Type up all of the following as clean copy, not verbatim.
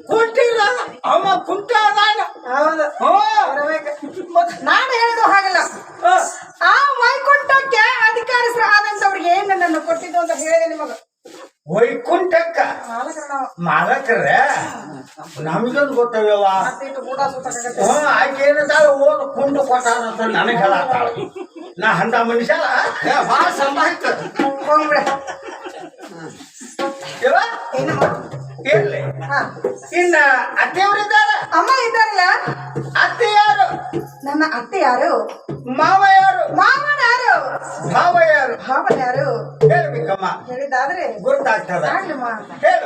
ಕುಂಟಿಲ್ಲ ಅವ ಕುಂಟ ಅದಾನ. ಹೌದು ನಾನು ಹೇಳುದು ಹಾಗಲ್ಲ. ಆ ವೈಕುಂಠಕ್ಕೆ ಅಧಿಕಾರಿಸ್ರ ಆದಂತವ್ರಿಗೆ ಏನ್ ನನ್ನನ್ನು ಕೊಟ್ಟಿದ್ದು ಅಂತ ಹೇಳಿದೆ ನಿಮಗ. ವೈಕುಂಠಕ್ಕ ಮಾಲಕ್ರ ನಮ್ಗೊಂದು ಗೊತ್ತವ್ಯವ. ಆಕೆ ಏನಂತಾಳ ಓದ್ ಕುಂಡು ಕೊಟ್ಟ ನನಗೆ ಹೇಳತ್ತಾಳ. ನಾ ಅಂತ ಮನುಷ್ಯ ಭಾಳ ಸಂಭಾಷಿತ ಹೋಗ್ಬಿಡ. ಇರ್ಲಿ. ಇನ್ನ ಅತ್ತೆಯವರಿದ್ದಾರ? ಅಮ್ಮ ಇದ್ದಾರಲ್ಲ. ಅತ್ತೆ ಯಾರು? ನನ್ನ ಅತ್ತೆ ಯಾರು? ಮಾವ ಯಾರು? ಮಾವನ ಯಾರು? ಭಾವ ಯಾರು? ಭಾವನ ಯಾರು? ಹೇಳ್ಬೇಕಮ್ಮ. ಹೇಳಿದಾದ್ರೆ ಗೊತ್ತಾಗ್ತದ. ಹೇಳು.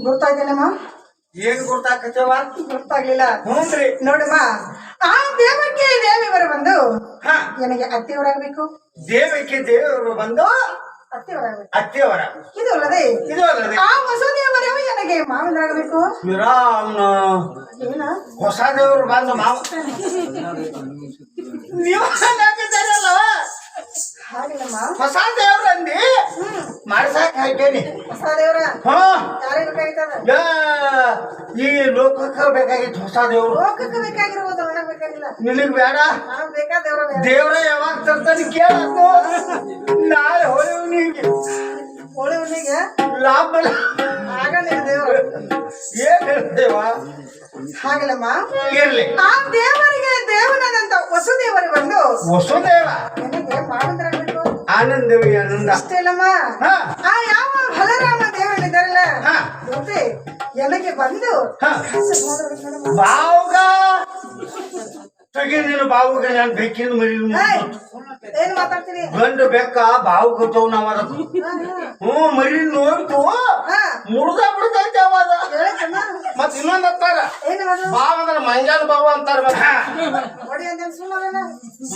ಗೊತ್ತಾಯ್ತೇನಮ್ಮ? ಏನ್ ಗೊತ್ತಾಗ್ತವ? ಗೊತ್ತಾಗ್ಲಿಲ್ಲ. ಹ್ಞೂನ್ರಿ. ನೋಡಮ್ಮ, ಆ ದೇವಕ್ಕೆ ದೇವಿವರು ಬಂದು ನನಗೆ ಅತ್ತೆಯವರಾಗಬೇಕು. ದೇವಕ್ಕೆ ದೇವರು ಬಂದು ಅತ್ತೆಯವರಾಗಬೇಕು. ಅತ್ತೆಯವರ ಇದು ಅಲ್ಲದೆ ಆ ವಸುದೇವರು ನನಗೆ ಮಾವನರಾಗಬೇಕು. ಏನ ಹೊಸ ದೇವರು ಬಂದು ಮಾವ ನೀವು ಹಾಗಿಲ್ಲಮ್ಮ. ಹೊಸ ದೇವ್ರಂದಿ ಮಾಡ್ಸಾಕ ಹಾಕೇನಿ. ಹೊಸ ದೇವ್ರ ಯಾರಿಗೆ ಬೇಕಾಗಿತ್ತದ? ಈ ಲೋಕಕ್ಕೆ ಬೇಕಾಗಿತ್ತು ಹೊಸ ದೇವ್ರು. ಲೋಕಕ್ಕೆ ಬೇಕಾಗಿರ್ಬೋದು, ನನಗೆ ಬೇಕಾಗಿಲ್ಲ. ನಿನಗ್ ಬೇಡ? ನನಗೆ ಬೇಕಾ ದೇವ್ರ? ದೇವ್ರ ಯಾವಾಗ ತರ್ತಾನೆ ಕೇಳಬೇಕು. ನಾಳೆ ಹೋಳಿ ಹುಣ್ಣಿಗೆ ಹೋಳಿ ಹುಣ್ಣಿಗೆ ಲಾಭ ಆಗಲ್ಲ ದೇವ್ರ. ಏನ್ ಹೇಳ್ತೇವ? ಹಾಗಿಲ್ಲಮ್ಮ. ಇರ್ಲಿ. ಆ ದೇವರಿಗೆ ದೇವನಾದಂತ ವಸುದೇವರು ಬಂದು ವಸುದೇವ ನನಗೆ ಮಾವಂತರಾಗಬೇಕು. ಆನಂದವಿ ಆನಂದ ಅಷ್ಟೇ ಅಲ್ಲಮ್ಮ. ಆ ಯಾವ ಬಲರಾಮ ದೇವರಿದ್ದಾರಲ್ಲ ಗೊತ್ತೇ ನನಗೆ ಬಂದು ಬಾವುಗ ತೆಗಿ. ನೀನು ಬಾವುಗ ನಾನು ಬೆಕ್ಕಿನ ಮರಿ ಏನ್ ಮಾತಾಡ್ತೀನಿ? ಗಂಡು ಬೆಕ್ಕ ಬಾವು ಗೊತ್ತವ್ ನಾವ. ಮರಿ ನೋಡ್ತು ಮುಡ್ದ ಬಿಡ್ತೈತೆ ಅವಾಗ. ಮತ್ ಇನ್ನೊಂದ್ ಅಂತಾರ ಬಾವ ಅಂದ್ರೆ ಮಂಗ್ಯಾನ ಬಾವ ಅಂತಾರ.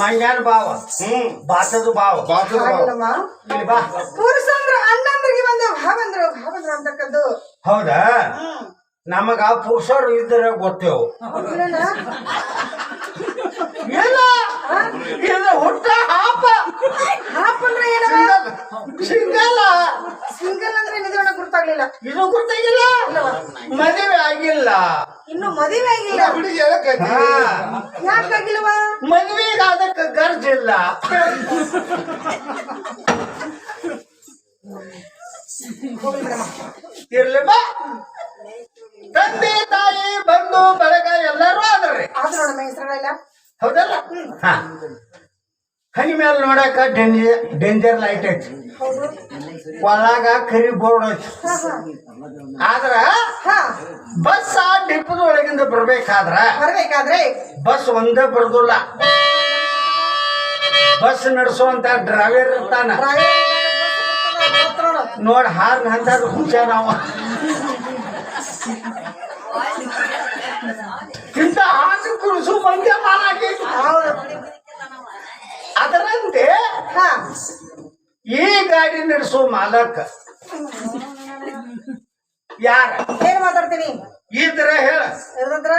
ಮಂಗ್ಯಾನ ಬಾವ ಬಾತದ ಬಾವ. ಬಾ ಪುರುಷಂದ್ರ ಅಣ್ಣಂದ್ರಿಗೆ ಬಂದು ಭಾವಂದ್ರು ಭಾವಂದ್ರು ಅಂತಕ್ಕದ್ದು. ಹೌದಾ? ನಮಗ ಪುರುಷರು ಇದ್ರೆ ಗೊತ್ತೇವು. ಇಲ್ಲ ಇದು ಹುಟ್ಟ ಹಾಪ. ಹಾಪ್ ಅಂದ್ರೆ ಏನ? ಸಿಂಗಲ್. ಸಿಂಗಲ್ ಅಂದ್ರೆ ನಿಜವನ್ನ ಗುರ್ತಾಗ್ಲಿಲ್ಲ. ಇದು ಗೊತ್ತಾಗಿಲ್ಲ. ಮದುವೆ ಆಗಿಲ್ಲ ಇನ್ನು. ಮದುವೆ ಆಗಿಲ್ಲ. ಯಾಕಾಗಿಲ್ವ? ಮದುವೆಗೆ ಅದಕ್ಕೆ ಗರ್ಜಿಲ್ಲ. ಇರ್ಲಿ ಬಾ. ತಂದೆ ತಾಯಿ ಬಂಧು ಬಳಗ ಎಲ್ಲರೂ ಆದ್ರಿ. ಆದ್ರೂ ನೋಡಮ್ಮ ಹೆಸರುಗಳೆಲ್ಲ ಹೌದಲ್ಲ? ಹನಿ ಮೇಲೆ ನೋಡಾಕ ಡೇಂಜರ್ ಲೈಟ್ ಐತಿ, ಹೌದು. ಒಳಗ ಕರಿ ಬೋರ್ಡ್ ಐತಿ. ಹಾ, ಹಾ. ಆದ್ರ ಹಾ. ಬಸ್ ಆ ಡಿಪ್ಪದ ಒಳಗಿಂದ ಬರ್ಬೇಕಾದ್ರ ಬರ್ಬೇಕಾದ್ರೆ ಬಸ್ ಒಂದೇ ಬರುದಿಲ್ಲ. ಬಸ್ ನಡೆಸುವಂತ ಡ್ರೈವರ್ ಇರ್ತಾನ ನೋಡ್ ಹಾರ್ನ್ ಅಂತ ಹುಚ್ಚ ನಾವು ಇಂತ ಹಾಕಿ ಕುಡಿಸು ಮಂದ್ಯ ಮಾಡಾಕೈತಿ. ಅದರಂತೆ ಹಾ. ಈ ಗಾಡಿ ನಡೆಸೋ ಮಾಲಕ್ ಯಾರ ಏನ್ ಮಾತಾಡ್ತೀನಿ ಇದ್ರ ಹೇಳ, ಇರ್ದಂದ್ರ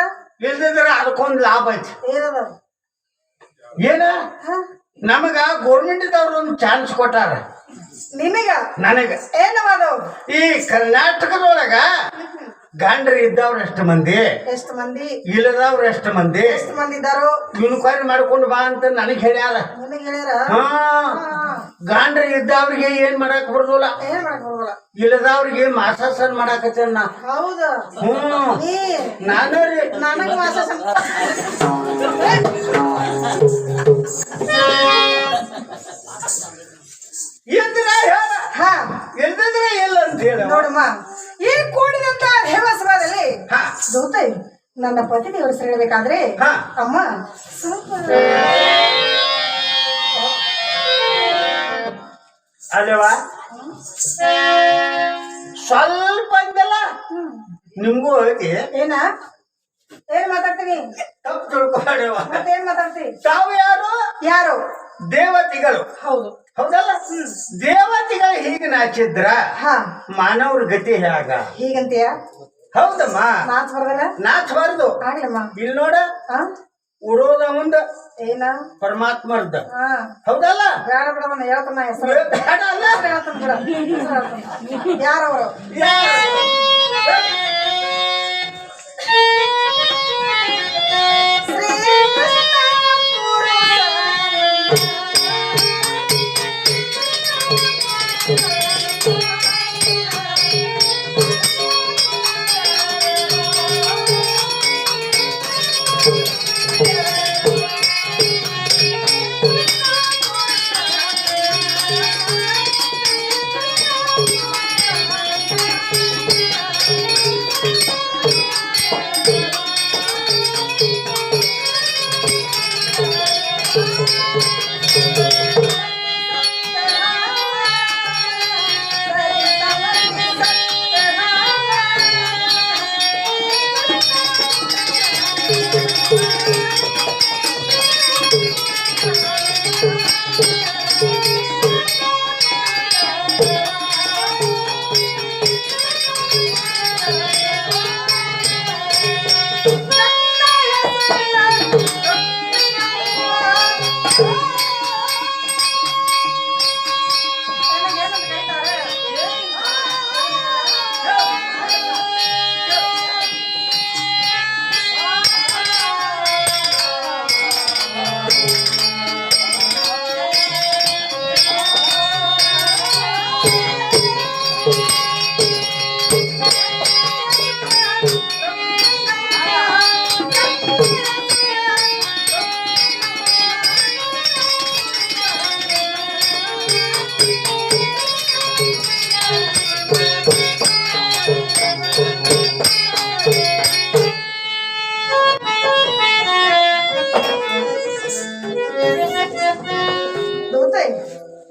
ಇಲ್ದಿದ್ರ ಅದಕ್ಕೊಂದ್ ಲಾಭ ಐತಿ. ಏನದ? ಏನ ಹಾ. ನಮಗ ಗೋರ್ಮೆಂಟ್ದವ್ರು ಒಂದು ಚಾನ್ಸ್ ಕೊಟ್ಟಾರ. ನಿಮಗ ನನಗ ಏನವಾದವ್? ಈ ಕರ್ನಾಟಕದೊಳಗ ಗಂಡ್ರಿ ಇದ್ದವ್ರ ಎಷ್ಟು ಮಂದಿ, ಎಷ್ಟು ಮಂದಿ ಇಲ್ಲದವ್ರ ಎಷ್ಟು ಮಂದಿ, ಎಷ್ಟು ಮಂದಿ ಇದ್ದಾರೋ ಯುನಿಫಾರ್ಮ್ ಮಾಡ್ಕೊಂಡು ಬಾ ಅಂತ ನನಗ್ ಹೇಳ್ಯಾರ. ನಿನಗೆ ಹೇಳ್ಯಾರ? ಹಾ, ಗಂಡ್ರಿ ಇದ್ದವ್ರಿಗೆ ಏನ್ ಮಾಡಕ್ ಬರುದಿಲ್ಲ, ಏನ್ ಮಾಡಕ್ ಬರೋಲ್ಲ. ಇಲ್ಲದವ್ರಿಗೆ ಮಾಸಾಸನ್ ಮಾಡಾಕತ್ತೇನ ನಾ. ಹೌದು. ನೀ ನಾನು ರೀ ನನಗ ಮಾಸ ಎದ್ರ ಹೇಳ, ಹಾ. ಎಲ್ದಿದ್ರೆ ಇಲ್ಲ ಅಂತ ಹೇಳ. ನೋಡಮ್ಮ, ಈ ಕೂಡಿದಂತ ದೇವಸಭಾದಲ್ಲಿ ಹಾ. ದೋತೆ ನನ್ನ ಪತಿ ದೇವರ ಹೆಸರು ಹೇಳ್ಬೇಕಾದ್ರೆ ಹಾ. ಅಮ್ಮ ಸ್ವಲ್ಪ ಅಲ್ವಾ ಸ್ವಲ್ಪ ಅಂದಲ್ಲ ನಿಮ್ಗೂ ಐತಿ. ಏನ ಏನ್ ಮಾತಾಡ್ತೀನಿ? ತಪ್ಪು ತಿಳ್ಕೊಬೇಡವ. ಮತ್ತೇನ್ ಮಾತಾಡ್ತೀನಿ? ತಾವು ಯಾರು? ಯಾರು? ದೇವತೆಗಳು. ಹೌದು. ಹೌದಲ್ಲ? ದೇವತೆಗಳು ಹೀಗೆ ನಾಚಿದ್ರ ಹಾ. ಮಾನವ್ರ ಗತಿ ಹೇಗ? ಹೀಗಂತೀಯ? ಹೌದಮ್ಮ, ನಾಚ್ ಬರ್ದಲ್ಲ? ನಾಚಬಾರ್ದು. ಆಗ್ಲಮ್ಮ. ಇಲ್ಲಿ ನೋಡ, ಹಾ. ಉಡೋದ ಮುಂದ ಏನ ಪರಮಾತ್ಮರ್ದ. ಹಾ. ಹೌದಲ್ಲ? ಬೇಡ ಬಿಡವನ್ನ ಹೇಳ್ತಾನ ಹೆಸರು ಬೇಡ ಅಲ್ಲ? ಹೇಳ್ತಾನ ಬಿಡ. ಹೆಸರು ಹೇಳ್ತಾನ. ಯಾರವರು? ಶ್ರೀ ಕೃಷ್ಣ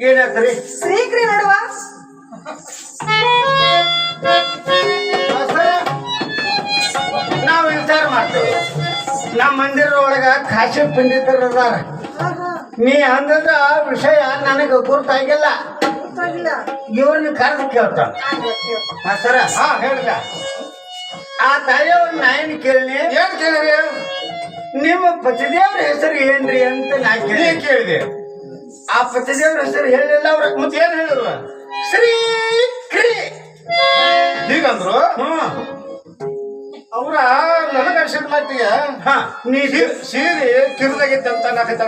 ಏನಾಗ್ತರಿ? ಶ್ರೀಕ್ರಿ ನೋಡುವ. ನಾವು ವಿಚಾರ ಮಾಡ್ತೇವೆ. ನಮ್ಮ ಮಂದಿರ ಒಳಗ ಕಾಶಿ ಪಂಡಿತರು ಅದಾರ. ನೀ ಅಂದದ ವಿಷಯ ನನಗೆ ಗುರ್ತಾಗಿಲ್ಲ. ಇವ್ರನ್ನ ಕರೆದು ಕೇಳ್ತಾನ. ಸರ, ಹಾ ಹೇಳಿಲ್ಲ. ಆ ತಾಯಿಯವ್ರ ನಾಯನ್ ಕೇಳಿ, ಏನ್ ಕೇಳಿರಿ? ನಿಮ್ಮ ಪತಿದೇವ್ರ ಹೆಸರು ಏನ್ರಿ ಅಂತ ನಾ ಕೇಳಿದೆ. ಆ ಪತಿದೇವ್ರ ಹೆಸರು ಹೇಳಿಲ್ಲ ಅವ್ರ. ಮತ್ತೆ ಏನ್ ಹೇಳಿದ್ರು? ಶ್ರೀ ಕ್ರಿ ಹೀಗಂದ್ರು. ಅವ್ರ ನನಗ ಅನ್ಸಿದ ಮಾತಿಗೆ ನೀ ಸೀರೆ ಕಿರುದಾಗೈತಿ ಅಂತ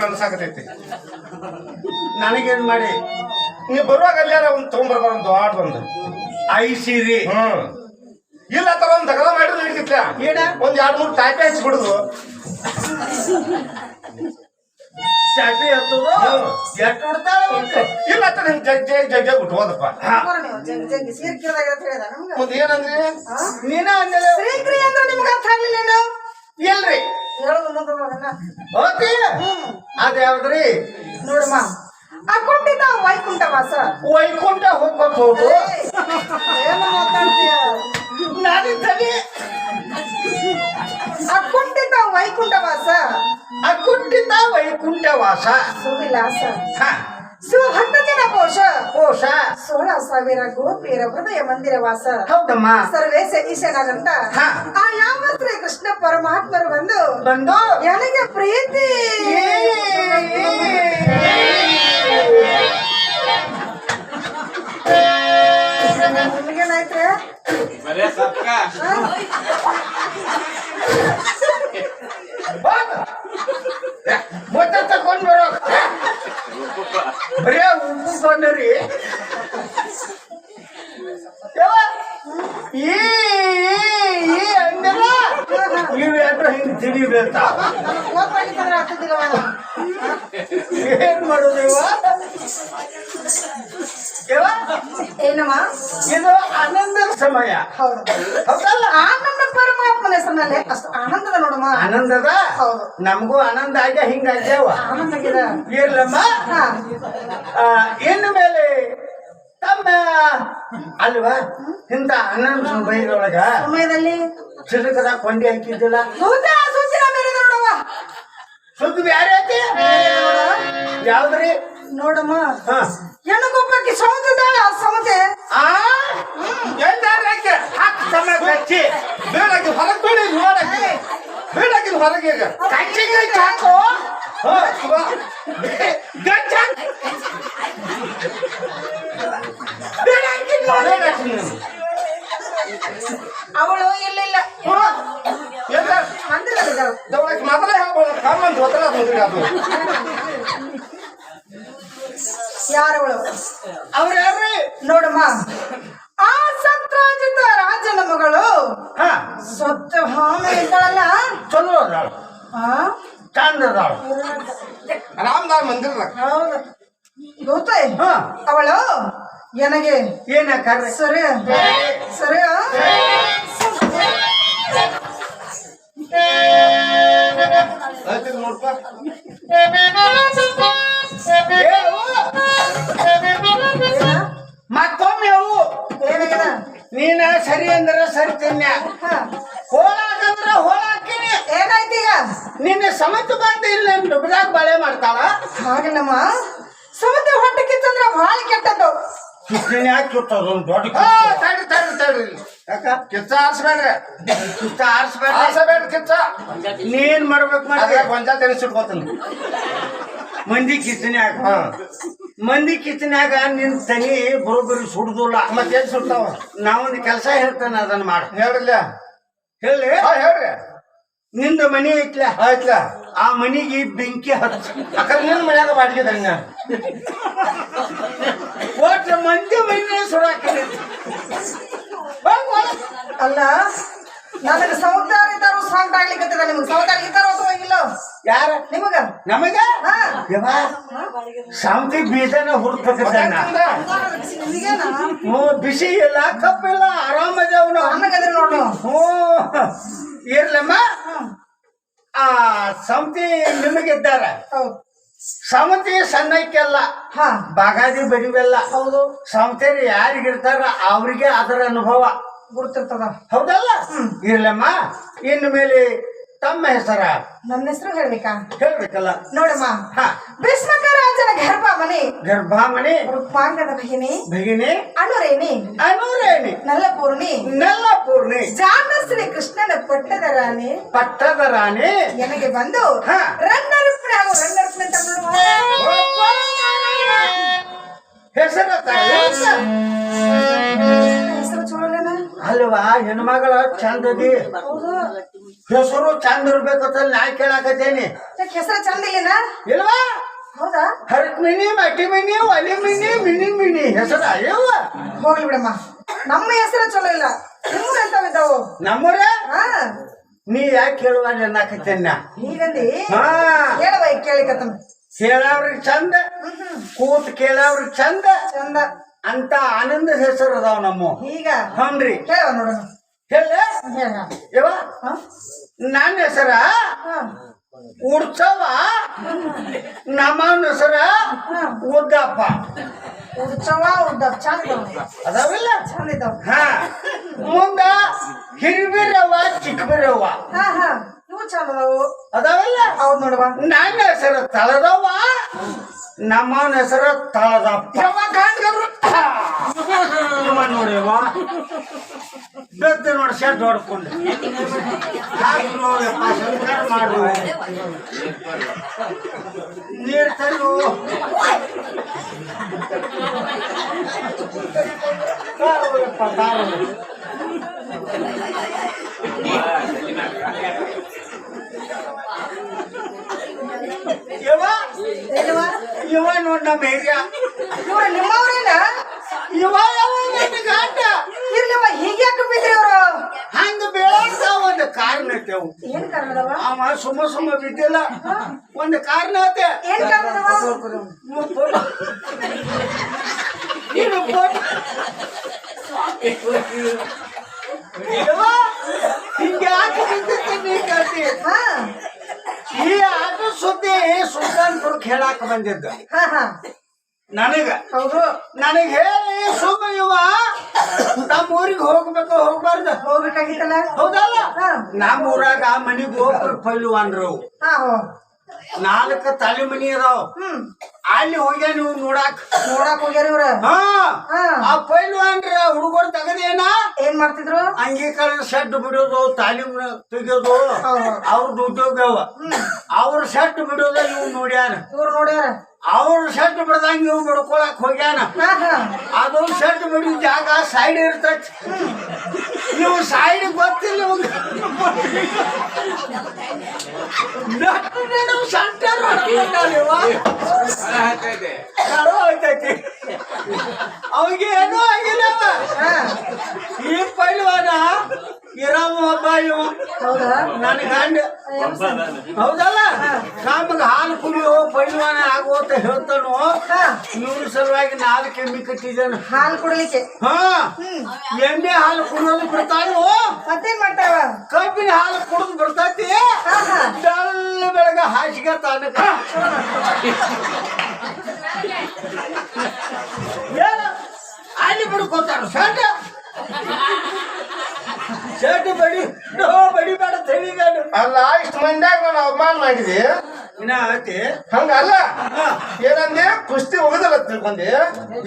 ಅನ್ಸಾಕತೈತಿ. ನನಗೇನ್ ಮಾಡಿ ನೀ ಬರುವಾಗ ಅಲ್ಲಾರ ಒಂದು ತಗೊಂಡ್ಬರ್ಬಾರ, ಒಂದು ಆಡ್ ಬಂದು ಐ ಸೀರೆ. ಇಲ್ಲ ತರ ಒಂದ್ ದಗದ ಮಾಡಿದ್ರು ನಡೀತಿತ್ತ. ಏನ ಒಂದ್ 2-3 ತಾಯ್ಪೆ ಹಚ್ಚಿಬಿಡುದು. ಚಾಟಿ ಹತ್ತದ ಎಟ್ಟು ಹೊಡ್ತಾಳೆ ಇಲ್ಲ ಜಗ್ಗ ಬಿಟ್ಟು ಜಗ್ಗಿ ಸೀರ್ಕಿರ್ದಾಗ ಅಂತ ಹೇಳ್ದ ನಮ್ಗ ಮುಂದೆ ಏನಂದ್ರಿ ನೀನ ಅಂದಲ್ಲ ಶ್ರೀಕ್ರಿಯೆ ಅಂದ್ರೆ ನಿಮ್ಗೆ ಅರ್ಥ ಆಗ್ಲಿಲ್ಲ ಏನು ಇಲ್ರಿ ಹೇಳೋದು ಮುಂದೆ ಅದನ್ನ ಓಕೆ ಅದ ಯಾವ್ದ್ರಿ ನೋಡಮ್ಮ ಅಕೊಂಡಿದ್ದ ವೈಕುಂಠ ವಾಸ ವೈಕುಂಠ ಹೋಗ್ಬೇಕು ಹೋಗು ಏನು ಮಾತಾಡ್ತೀಯ ನಾನು ತಲೆ ಅಕೊಂಡಿದ್ದ ವೈಕುಂಠ ವಾಸ ಅಕುಂಠಿತ ವೈಕುಂಠ ವಾಸ ಸುವಿಲಾಸ ಹ ಶಿವಭಕ್ತ ಜನ ಕೋಶ ಕೋಶ 16,000 ಗೋಪಿಯರ ಹೃದಯ ಮಂದಿರ ವಾಸ ಹೌದಮ್ಮ ಸರ್ವೇಶ ಈಶನಾದಂತ ಹಾ. ಆ ಯಾವ ಶ್ರೀ ಕೃಷ್ಣ ಪರಮಾತ್ಮರು ಬಂದು ಬಂದು ನನಗೆ ಪ್ರೀತಿ ನಿಮಗೇನಾಯ್ತ್ರಿ ಮೊತ್ತ ತಕೊಂಡ್ ಬರೋ ಬರೇ ಉಪ್ಪು ಬಂದ್ರಿ ಈ ಹಂಗಲ್ಲ ಇವೆರಡು ಹಿಂಗ್ ತಿಳಿಬೇಕ ಏನ್ ಮಾಡೋದು ಏನಮ್ಮ ಇದು ಆನಂದದ ಸಮಯ ಹೌದು ಹೌದಲ್ಲ ಆನಂದ ಪರಮಾತ್ಮನ ಹೆಸರಿನಲ್ಲಿ ಅಷ್ಟು ಆನಂದದ ನೋಡಮ್ಮ ಆನಂದದ ಹೌದು ನಮಗೂ ಆನಂದ ಆಗ್ಯ ಹಿಂಗ ಆಗ್ಯಾವ ಆನಂದಗಿದೆ ಇರ್ಲಮ್ಮ ಹಾ ಇನ್ನು ಮೇಲೆ ತಮ್ಮ ಅಲ್ವಾ ಇಂತ ಆನಂದ ಬೈದೊಳಗ ಸಮಯದಲ್ಲಿ ಚಿಲಕದ ಕೊಂಡಿ ಹಾಕಿದ್ದಿಲ್ಲ ಸೂಚನ ಬೇರೆ ನೋಡಮ್ಮ ಸುದ್ದಿ ಬ್ಯಾರೆ ಐತಿ ಯಾವ್ದ್ರಿ ನೋಡಮ್ಮ ಹ ಹೆಣ್ಣುಗೊಬ್ಬಕ್ಕೆ ಸೌತದಾಳ ಸೌತೆ ಆ ಎಂದಾರಕ್ಕೆ ಹತ್ತು ಸಮ ಕಚ್ಚಿ ಬೇಡಾಗಿ ಹೊರಗೆ ಬೇಡ ನೋಡಕ್ಕೆ ಬೇಡಾಗಿ ಹೊರಗೆ ಈಗ ಕಚ್ಚಿಗೆ ಹಾಕು ಗಚ್ಚ ಅವಳು ಇಲ್ಲಿಲ್ಲ ಮಂದಿರದಳು ದವಳಕ್ಕೆ ಮೊದಲೇ ಹೇಳ್ಬೋದು ಕಾಮಂದು ಒತ್ತಡ ಬಂದ್ರಿ ಅದು ಯಾರವಳು ಅವ್ರ ಯಾರ್ರಿ ನೋಡಮ್ಮ ಆ ಸತ್ರಾಜಿತ ರಾಜನ ಮಗಳು ಹ ಸತ್ಯ ಹಾಮೆ ಇದ್ದಾಳಲ್ಲ ಚಲೋ ಅದಾಳು ಆ ಚಂದ ಅದಾಳು ರಾಮದಾರ್ ಮಂದಿರದಾಗ ಹೌದು ಗೊತ್ತೇ ಹ ಅವಳು ನನಗೆ ಏನ ಕರ್ರಿ ಸರಿ ಸರಿ ನೋಡ್ಪ ಮತ್ತೊಮ್ಮೆ ಅವು ಏನಾಗ್ಯದ ನೀನ ಸರಿ ಅಂದ್ರ ಸರಿ ತಿನ್ಯ ಹೋಲಾಕಂದ್ರ ಹೋಲಾಕಿನಿ ಏನಾಯ್ತು ಈಗ ನಿನ್ನೆ ಸಮತ್ ಬಂದು ಇಲ್ಲ ದುಡ್ದಾಗ ಬಾಳೆ ಮಾಡ್ತಾಳ ಹಾಗಲ್ಲಮ್ಮ ಸಮುದ್ರ ಹೊಟ್ಟೆ ಕಿತ್ತಂದ್ರ ಬಹಳ ಕೆಟ್ಟದ್ದು ಕಿತ್ತನೆ ಯಾಕೆ ಕಿತ್ತದ ದೊಡ್ಡ ತಡ್ರಿ ಯಾಕ ಕಿಚ್ಚ ಆರಿಸ್ಬೇಡ್ರಿ ಕಿತ್ತ ಆರಿಸ್ಬೇಡ ಆರಿಸಬೇಡ್ರಿ ಕಿಚ್ಚ ನೀನ್ ಮಾಡ್ಬೇಕು ಮಾಡಿ ಅದ್ರಾಗ ಗೊಂಜಾಳ ತೆನಿಸಿಟ್ಕೋತೀನಿ ಮಂದಿ ಕಿಚನ್ಯಾಗ ಮಂದಿ ಕಿಚನ್ಯಾಗ ನಿನ್ ತನಿ ಬರೋಬ್ಬರಿ ಸುಡುದಿಲ್ಲ ಮತ್ತೇನ್ ಸುಡ್ತಾವ ನಾವೊಂದು ಕೆಲಸ ಹೇಳ್ತಾನೆ ಅದನ್ನ ಮಾಡ ಹೇಳ್ರಲ್ಲ ಹೇಳಿ ಹೇಳ್ರಿ ನಿಂದ ಮನಿ ಐತ್ಲ ಆಯ್ತಲ್ಲ ಆ ಮನಿಗೆ ಬೆಂಕಿ ಹಚ್ಚ ಅಕ್ಕ ನಿನ್ನ ಮನ್ಯಾಗ ಬಾಡಿಗೆ ದಣ್ಣ ಒಟ್ಟು ಮಂದಿ ಮನೆ ಸುಡಾಕಿರಿ ಅಲ್ಲ ನನಗೆ ಸೌತಾರ ಇದ್ದಾರು ಸಾಂಗ್ ಆಗ್ಲಿಕ್ಕತ್ತದ ನಿಮ್ಗೆ ಸೌತಾರ ಇದ್ದಾರೋ ಅಥವಾ ಇಲ್ಲೋ ಯಾರ ನಿಮಗ ನಮಗ ಹಾ ಯವ್ವ ಶಾಂತಿ ಬೀಜನ ಹುಡ್ತಕ್ಕನ್ನ ನಿಮಗೇನ ಹ್ಞೂ ಬಿಸಿ ಇಲ್ಲ ಕಪ್ಪಿಲ್ಲ ಆರಾಮದೇವ್ ನಾವು ಅನ್ನಗದ್ರಿ ನೋಡು ಹ್ಞೂ ಇರ್ಲಮ್ಮ ಆ ಸಂತಿ ನಿಮಗಿದ್ದಾರ ಹೌದು ಸಮತಿ ಸಣ್ಣಕ್ಕೆಲ್ಲ ಹಾ ಬಾಗಾದಿ ಬಡಿವೆಲ್ಲ ಹೌದು ಸಂಸ್ಥೆರು ಯಾರಿಗಿರ್ತಾರ ಅವ್ರಿಗೆ ಅದರ ಅನುಭವ ಗುರುತಿರ್ತದ ಹೌದಲ್ಲ ಇರ್ಲಮ್ಮ ಇನ್ನು ಮೇಲೆ ತಮ್ಮ ಹೆಸರ ನನ್ನ ಹೆಸರು ಹೇಳ್ಬೇಕಾ ಹೇಳ್ಬೇಕಲ್ಲ ನೋಡಮ್ಮ ಹ ಭೀಷ್ಮಕ ರಾಜನ ಗರ್ಭಾಮಣಿ ಗರ್ಭಾಮಣಿ ರೂಪಾಂಗದ ಭಗಿನಿ ಭಗಿನಿ ಅನುರೇಣಿ ಅನುರೇಣಿ ನಲ್ಲಪೂರ್ಣಿ ನೆಲ್ಲ ಪೂರ್ಣಿ ಜಾನ ಶ್ರೀ ಕೃಷ್ಣನ ಪಟ್ಟದ ರಾಣಿ ಪಟ್ಟದ ರಾಣಿ ನನಗೆ ಬಂದು ಹಾ. ರಂಗರೂಪಣೆ ಹಾಗೂ ರಂಗರೂಪಣೆ ಅಂತ ನೋಡುವ ಹೆಸರ ಹೆಸರು ಚೋಳನ ಅಲ್ವಾ ಹೆಣ್ಮಗಳ ಚಂದದಿ ಹೌದು ಹೆಸರು ಚಂದ ಇರ್ಬೇಕಂತ ನಾ ಕೇಳಾಕತ್ತೇನಿ ಹೆಸರು ಚಂದ ಇಲ್ಲಿನ ಇಲ್ವಾ ಹೌದಾ ಹರಕ್ ಮಿನಿ ಮಟ್ಟಿ ಮಿನಿ ಒಲಿ ಮಿನಿ ಮಿನಿ ಮಿನಿ ಹೆಸರ ಅಯ್ಯವ್ವ ಹೋಗ್ಲಿ ಬಿಡಮ್ಮ ನಮ್ಮ ಹೆಸರು ಚಲೋ ಇಲ್ಲ ನಿಮ್ಮ ಎಂತಾವಿದ್ದಾವು ನಮ್ಮೂರ ಹಾ ನೀ ಯಾಕೆ ಕೇಳುವ ಅನ್ನಕತ್ತೇನ ಹೀಗಂದಿ ಹಾ ಹೇಳವ ಕೇಳಿಕತ್ತನ ಹೇಳವ್ರಿಗೆ ಚಂದ ಕೂತ್ ಕೇಳವ್ರಿಗೆ ಚಂದ ಚಂದ ಅಂತ ಆನಂದ ಹೆಸರು ಅದಾವ ನಮ್ಮ ಈಗ ಹನ್ರಿ ಹೇಳ ನೋಡೋಣ ಹೇಳ ಹೇಳ ಯವ ನನ್ನ ಹೆಸರ ಉಡ್ಸವ ನಮ್ಮನ ಹೆಸರ ಉದ್ದಪ್ಪ ಉಡ್ಸವ ಉದ್ದಪ್ಪ ಚಂದ ಇದಾವ ಅದಾವಿಲ್ಲ ಚಂದ ಇದಾವ ಹಾ ಮುಂದ ಹಿರಿಬಿರವ್ವ ಚಿಕ್ಕಬಿರವ್ವ ಹಾ ಇವು ಚಂದ ಅದಾವು ಅದಾವಿಲ್ಲ ಹೌದ್ ನೋಡುವ ನನ್ನ ಹೆಸರು ತಳದವ್ವ ನಮ್ಮನ ಹೆಸರು ತಳದಪ್ಪ ನೋಡ್ಯವ ಬೆದ್ದು ನೋಡಿ ಶೆಡ್ ಹೊಡ್ಕೊಂಡು ಹಾಗೆ ನೋಡಪ್ಪ ಸಂಸ್ಕಾರ ಮಾಡು ನೀರು ತರು ಇವ ನೋಡ್ ನಮ್ಮ ಹಿರಿಯ ಇವ್ರ ನಿಮ್ಮವ್ರೇನ ಇವ ಯಾವ ನನ್ನ ಗಂಡ ಇರ್ಲಿವ ಹೀಗೆ ಯಾಕೆ ಬಿದ್ರಿ ಇವ್ರು ಹಂಗ ಬೀಳಾಕ ಒಂದು ಕಾರಣ ಐತೆವು ಏನ್ ಕಾರಣ ಅದಾವ ಅವ ಸುಮ್ಮ ಬಿದ್ದಿಲ್ಲ ಒಂದು ಕಾರಣ ಐತೆ ಏನ್ ಕಾರಣ ಅದಾವ ಹಿಂಗೆ ಯಾಕೆ ಬಿದ್ದಿರ್ತೀನಿ ಕೇಳ್ತಿ ಹಾ ಈ ಆಟ ಸುದ್ದಿ ಸುಲ್ತಾನ್ಪುರಕ್ಕೆ ಹೇಳಾಕ ಬಂದಿದ್ದ ಹಾ ಹಾ ನನಗ ಹೌದು ನನಗೆ ಹೇಳಿ ಸುಮ್ಮ ಇವ ನಮ್ಮ ಊರಿಗೆ ಹೋಗ್ಬಾರ್ದು ಹೋಗ್ಬೇಕಾಗಿತ್ತಲ್ಲ ಹೌದಲ್ಲ ಹಾ ನಮ್ಮ ಊರಾಗ ಮನಿಗೆ ಹೋಗ್ಬೇಕು ಪೈಲ್ವಾನ್ರು ಹಾ ಹೋ 4 ತಲೆ ಮನಿ ಅದಾವ ಅಲ್ಲಿ ಹೋಗ್ಯ ನೀವು ನೋಡಾಕ ಹೋಗ್ಯಾರ ಇವ್ರ ಹಾ ಹಾ ಆ ಪೈಲ್ವಾನ್ರ ಹುಡುಗರು ತಗದೇನ ಏನ್ ಮಾಡ್ತಿದ್ರು ಅಂಗೀಕಾರ ಶೆಡ್ ಬಿಡೋದು ತಾಲೀಮ್ ತೆಗಿಯೋದು ಅವ್ರ ದುಡ್ಡೋಗ್ಯಾವ ಅವ್ರ ಶೆಡ್ ಬಿಡೋದ ಇವ್ ನೋಡ್ಯಾನ ಇವ್ರು ನೋಡ್ಯಾರ ಅವ್ರ ಶೆಡ್ ಬಿಡದಂಗ ಇವ್ ಬಿಡ್ಕೊಳಕ್ ಹೋಗ್ಯಾನ ಹಾ ಹಾ ಅದು ಶೆಡ್ ಬಿಡಿದ ಜಾಗ ಸೈಡ್ ಇರ್ತೈತಿ ಇವ್ ಸೈಡ್ ಗೊತ್ತಿಲ್ಲ ಸೆಂಟರ್ ಹೋಯ್ತೈತಿ ಅವಿಗೆ ಏನೂ ಆಗಿಲ್ಲವ ಈ ಪೈಲ್ವಾನ ಇರಾಮ ಒಬ್ಬ ಇವ ಹೌದಾ ನನ್ನ ಗಂಡ ಹೌದಲ್ಲ ನಮಗ ಹಾಲು ಕುಡಿಯೋ ಪೈಲ್ವಾನ ಆಗೋತ ಹೇಳ್ತಾನು ಇವ್ರ ಸಲುವಾಗಿ 4 ಎಮ್ಮೆ ಕಟ್ಟಿದ್ದಾನ ಹಾಲು ಕುಡಿಲಿಕ್ಕೆ ಹಾ ಎಮ್ಮೆ ಹಾಲು ಕುಡಿಯೋದು ಬಿಡ್ತಾಳು ಮತ್ತೇನ್ ಮಾಡ್ತಾವ ಕಬ್ಬಿನ ಹಾಲು ಕುಡಿದು ಬಿಡ್ತೈತಿ ಬೆಳ್ಳ ಬೆಳಗ ಹಾಸಿಗೆ ತಾನಕ ಅಲ್ಲಿ ಬಿಡ್ಕೋತಾರ ಶರ್ಟ್ ಬಡಿಬೇಡ ತಿಳಿಗಾಡು ಅಲ್ಲ ಇಷ್ಟು ಮಂದ್ಯಾಗ ನಾನು ಅವಮಾನ ಮಾಡಿದಿ ಇನ್ನ ಐತಿ ಹಂಗಲ್ಲ ಏನಂದೆ ಕುಸ್ತಿ ಹೋಗುದಲ್ಲ ತಿಳ್ಕೊಂಡಿ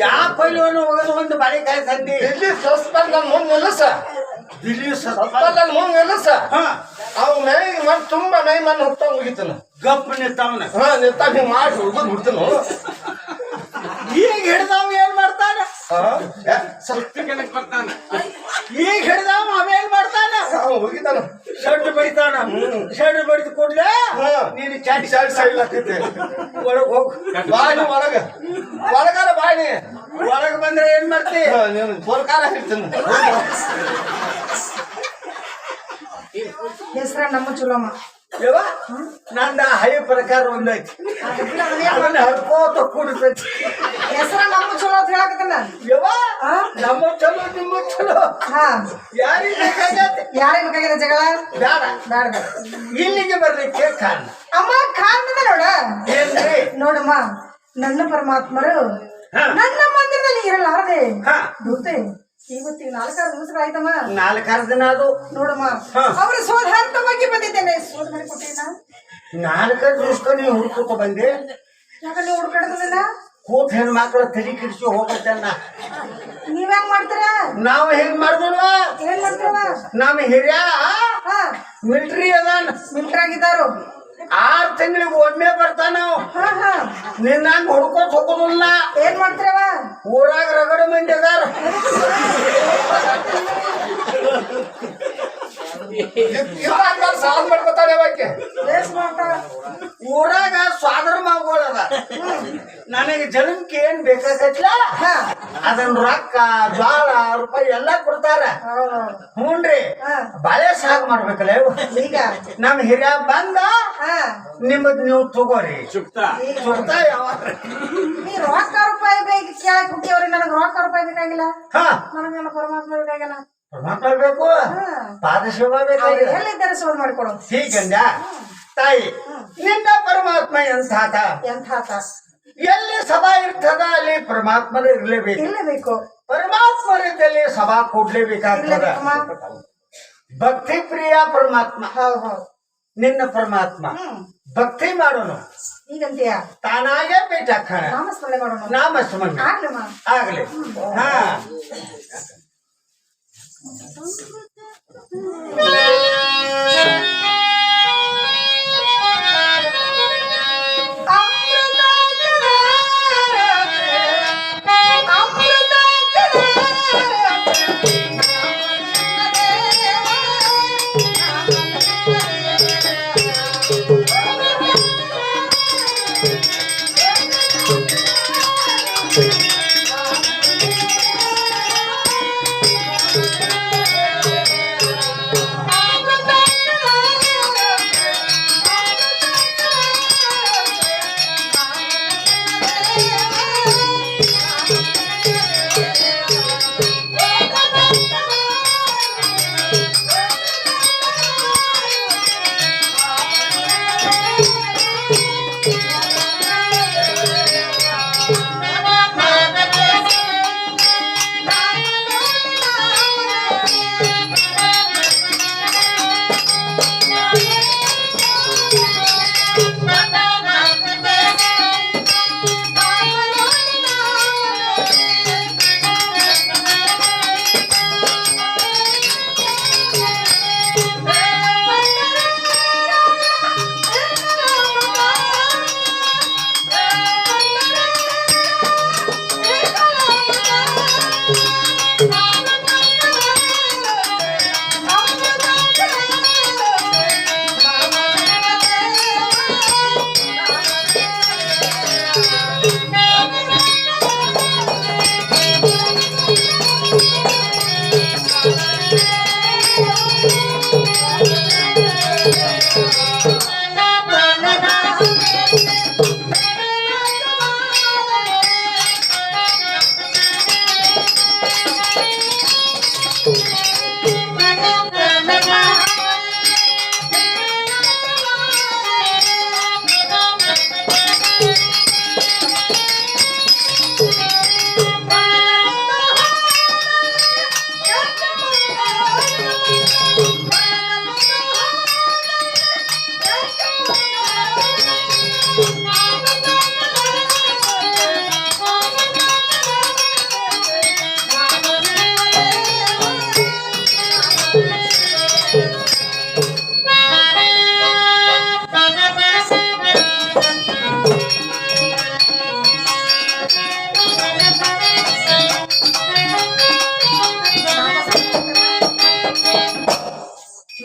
ಯಾವ ಪೈಲ್ವಾನ ಹೋಗೋದು ಒಂದು ಬಾಳೆಕಾಯಿ ಸಂದಿ ಇಲ್ಲಿ ಸ್ವಲ್ಪ ನನ್ನ ಮುಂದೆ ನಿಲ್ಲಸ ದಿಲ್ಲಿ ಸ್ವಲ್ಪ ನನ್ನ ಮುಂದೆ ನಿಲ್ಲಸ ಅವ್ ಮೈ ಮನ್ ತುಂಬಾ ಮೈ ಮನ್ ಹೋಗ್ತಾ ಹೋಗಿತ್ತನು ಗಪ್ ನಿಂತವನ ನಿಂತಾಗ ಹಿಂಗ್ ಮಾಡಿ ಹುಡುಗದ್ ಬಿಡ್ತನು ಈಗ ಹಿಡ್ದವ ಏನ್ ಮಾಡ್ತಾನ ಸ್ವಲ್ಪ ಬರ್ತಾನ ಈಗ ಹಿಡ್ದವ ಅವೇನ್ ಮಾಡ್ತಾನ ಹೋಗಿದ್ದಾನ ಶರ್ಟ್ ಬಡಿತಾನ ಶರ್ಟ್ ಬಡಿದ ಕೂಡ್ಲೆ ನೀನು ಚಾಟಿ ಶರ್ಟ್ ಸೈಡ್ ಹಾಕೈತೆ ಒಳಗ್ ಹೋಗ್ ಬಾಯಿ ಒಳಗಾರ ಬಾಯಿ ಒಳಗ್ ಬಂದ್ರೆ ಏನ್ ಮಾಡ್ತಿ ನೀನು ಪೊರ್ಕಾರ ಹೇಳ್ತೀನಿ ಹೆಸರ ನಮ್ಮ ಚುಲಮ್ಮ ಯವ ನಂದ ಹೈ ಪ್ರಕಾರ ಒಂದೈತಿ ಅದನ್ನ ಹರ್ಕೋತ ಕೂಡಿಸೈತಿ ಹೆಸರ ನಮ್ಮ ಚಲೋ ಅಂತ ಹೇಳಕತ್ತಲ್ಲ ಯವ ನಮ್ಮ ಚಲೋ ನಿಮ್ಮ ಚಲೋ ಹಾ ಯಾರಿಗೆ ಬೇಕಾಗತ್ತೆ ಯಾರಿಗೆ ಬೇಕಾಗಿದೆ ಜಗಳ ಬೇಡ ಬೇಡ ಇಲ್ಲಿಗೆ ಬರ್ಲಿಕ್ಕೆ ಕಾರಣ ಅಮ್ಮ ಕಾರಣದ ನೋಡ ಏನ್ರಿ ನೋಡಮ್ಮ ನನ್ನ ಪರಮಾತ್ಮರು ನನ್ನ ಮಂದಿರದಲ್ಲಿ ಇರಲಾರದೆ ದೂತೆ ಇವತ್ತಿಗೆ 4-6 ದಿವಸ ಆಯ್ತಮ್ಮ 4 ದಿನ ಅದು ನೋಡಮ್ಮ ಅವ್ರ ಸೋಧಾರ್ಥವಾಗಿ ಬಂದಿದ್ದೇನೆ ಸೋಧ ಮಾಡಿ ಕೊಟ್ಟೇನ 4 ದಿವಸ ನೀವು ಹುಡ್ಕೋತ ಬಂದೆ ಯಾಕಂದ್ರೆ ನೀವು ಹುಡುಕಾಡೋದಿಲ್ಲ ಕೂತ್ ಹೆಣ್ಮಕ್ಳ ತಲೆ ಕಿಡಿಸಿ ಹೋಗ್ಬೇಕನ್ನ ನೀವ್ ಹೆಂಗ್ ಮಾಡ್ತೀರಾ ನಾವು ಹೆಂಗ್ ಮಾಡ್ದಲ್ವಾ ಏನ್ ಮಾಡ್ತೀವ ನಮ್ಮ ಹಿರಿಯ ಹಾ ಮಿಲ್ಟ್ರಿ ಅದಾನ ಮಿಲ್ಟ್ರಿ ಆಗಿದ್ದಾರು 6 ತಿಂಗಳಿಗೆ ಒಮ್ಮೆ ಬರ್ತಾನ ಹಾ ಹಾ ನಿನ್ನಂಗ ಹುಡ್ಕೋತ್ ಹೋಗೋದಿಲ್ಲ ಏನ್ ಮಾಡ್ತೀರವ ಊರಾಗ ರಗಡ ಮಂದಿ ಅದಾರ ಸಾಲ ಮಾಡ್ಕೊತಾಳೆ ಅವಕ್ಕೆ ಬೇಸ್ ಮಾಡ್ತಾಳ. ಊರಾಗ ಸ್ವಾದರ ಮಗಳದ ನನಗೆ ಜನ್ಮಕ್ಕೆ ಏನ್ ಬೇಕಾಗತ್ಲ ಹಾ. ಅದನ್ನ ರೊಕ್ಕ ಜ್ವಾಳ ರೂಪಾಯಿ ಎಲ್ಲಾ ಕೊಡ್ತಾರ. ಹೌದು. ಹ್ಞೂನ್ರಿ ಹಾ. ಬಾಳೆ ಸಾಗ್ ಮಾಡ್ಬೇಕಲ್ಲ ಇವು. ಈಗ ನಮ್ ಹಿರಿಯ ಬಂದ ಹಾ. ನಿಮ್ಮದ್ ನೀವು ತಗೋರಿ ಈಗ ಸುಡ್ತಾ ಯಾವ ನೀ ರೊಕ್ಕ ರೂಪಾಯಿ ಬೇಕು ಕೇಳಕ್ ಹುಟ್ಟಿಯವ್ರಿ, ನನಗ್ ರೊಕ್ಕ ರೂಪಾಯಿ ಬೇಕಾಗಿಲ್ಲ, ಹಾ ನನಗ್ ನನ್ನ ಪರಮಾತ್ಮ ಬೇಕಾಗಿಲ್ಲ. ಪರಮಾತ್ಮ ಬೇಕು, ಪಾದ ಸೇವಾ ಅವ್ರು ಬೇಕಾಗಿದೆ. ಎಲ್ಲಿದ್ದಾರೆ ಶೋಧ ಮಾಡಿಕೊಡು. ಹೀಗಂದ ತಾಯಿ ನಿನ್ನ ಪರಮಾತ್ಮ ಎಂತಾತ ಎಂಥ ಎಲ್ಲಿ ಸಭಾ ಇರ್ತದ ಅಲ್ಲಿ ಪರಮಾತ್ಮನ ಇರ್ಲೇಬೇಕು. ಇರ್ಲೇಬೇಕು. ಪರಮಾತ್ಮರಿದ್ದಲ್ಲಿ ಸಭಾ ಕೊಡ್ಲೇಬೇಕಾಗ್ತದ. ಇರ್ಲೇಬೇಕಮ್ಮ. ಭಕ್ತಿ ಪ್ರಿಯ ಪರಮಾತ್ಮ ಹೌದು ಹೌದು. ನಿನ್ನ ಪರಮಾತ್ಮ ಭಕ್ತಿ ಮಾಡೋನು ಈಗಂತೀಯ ತಾನಾಗೆ ಭೇಟಿ ಹಾಕೋಣ. ನಾಮಸ್ಮರಣೆ ಮಾಡೋಣ. ನಾಮಸ್ಮರಣೆ ಆಗ್ಲಮ್ಮ. ಆಗ್ಲಿ. ಹಾ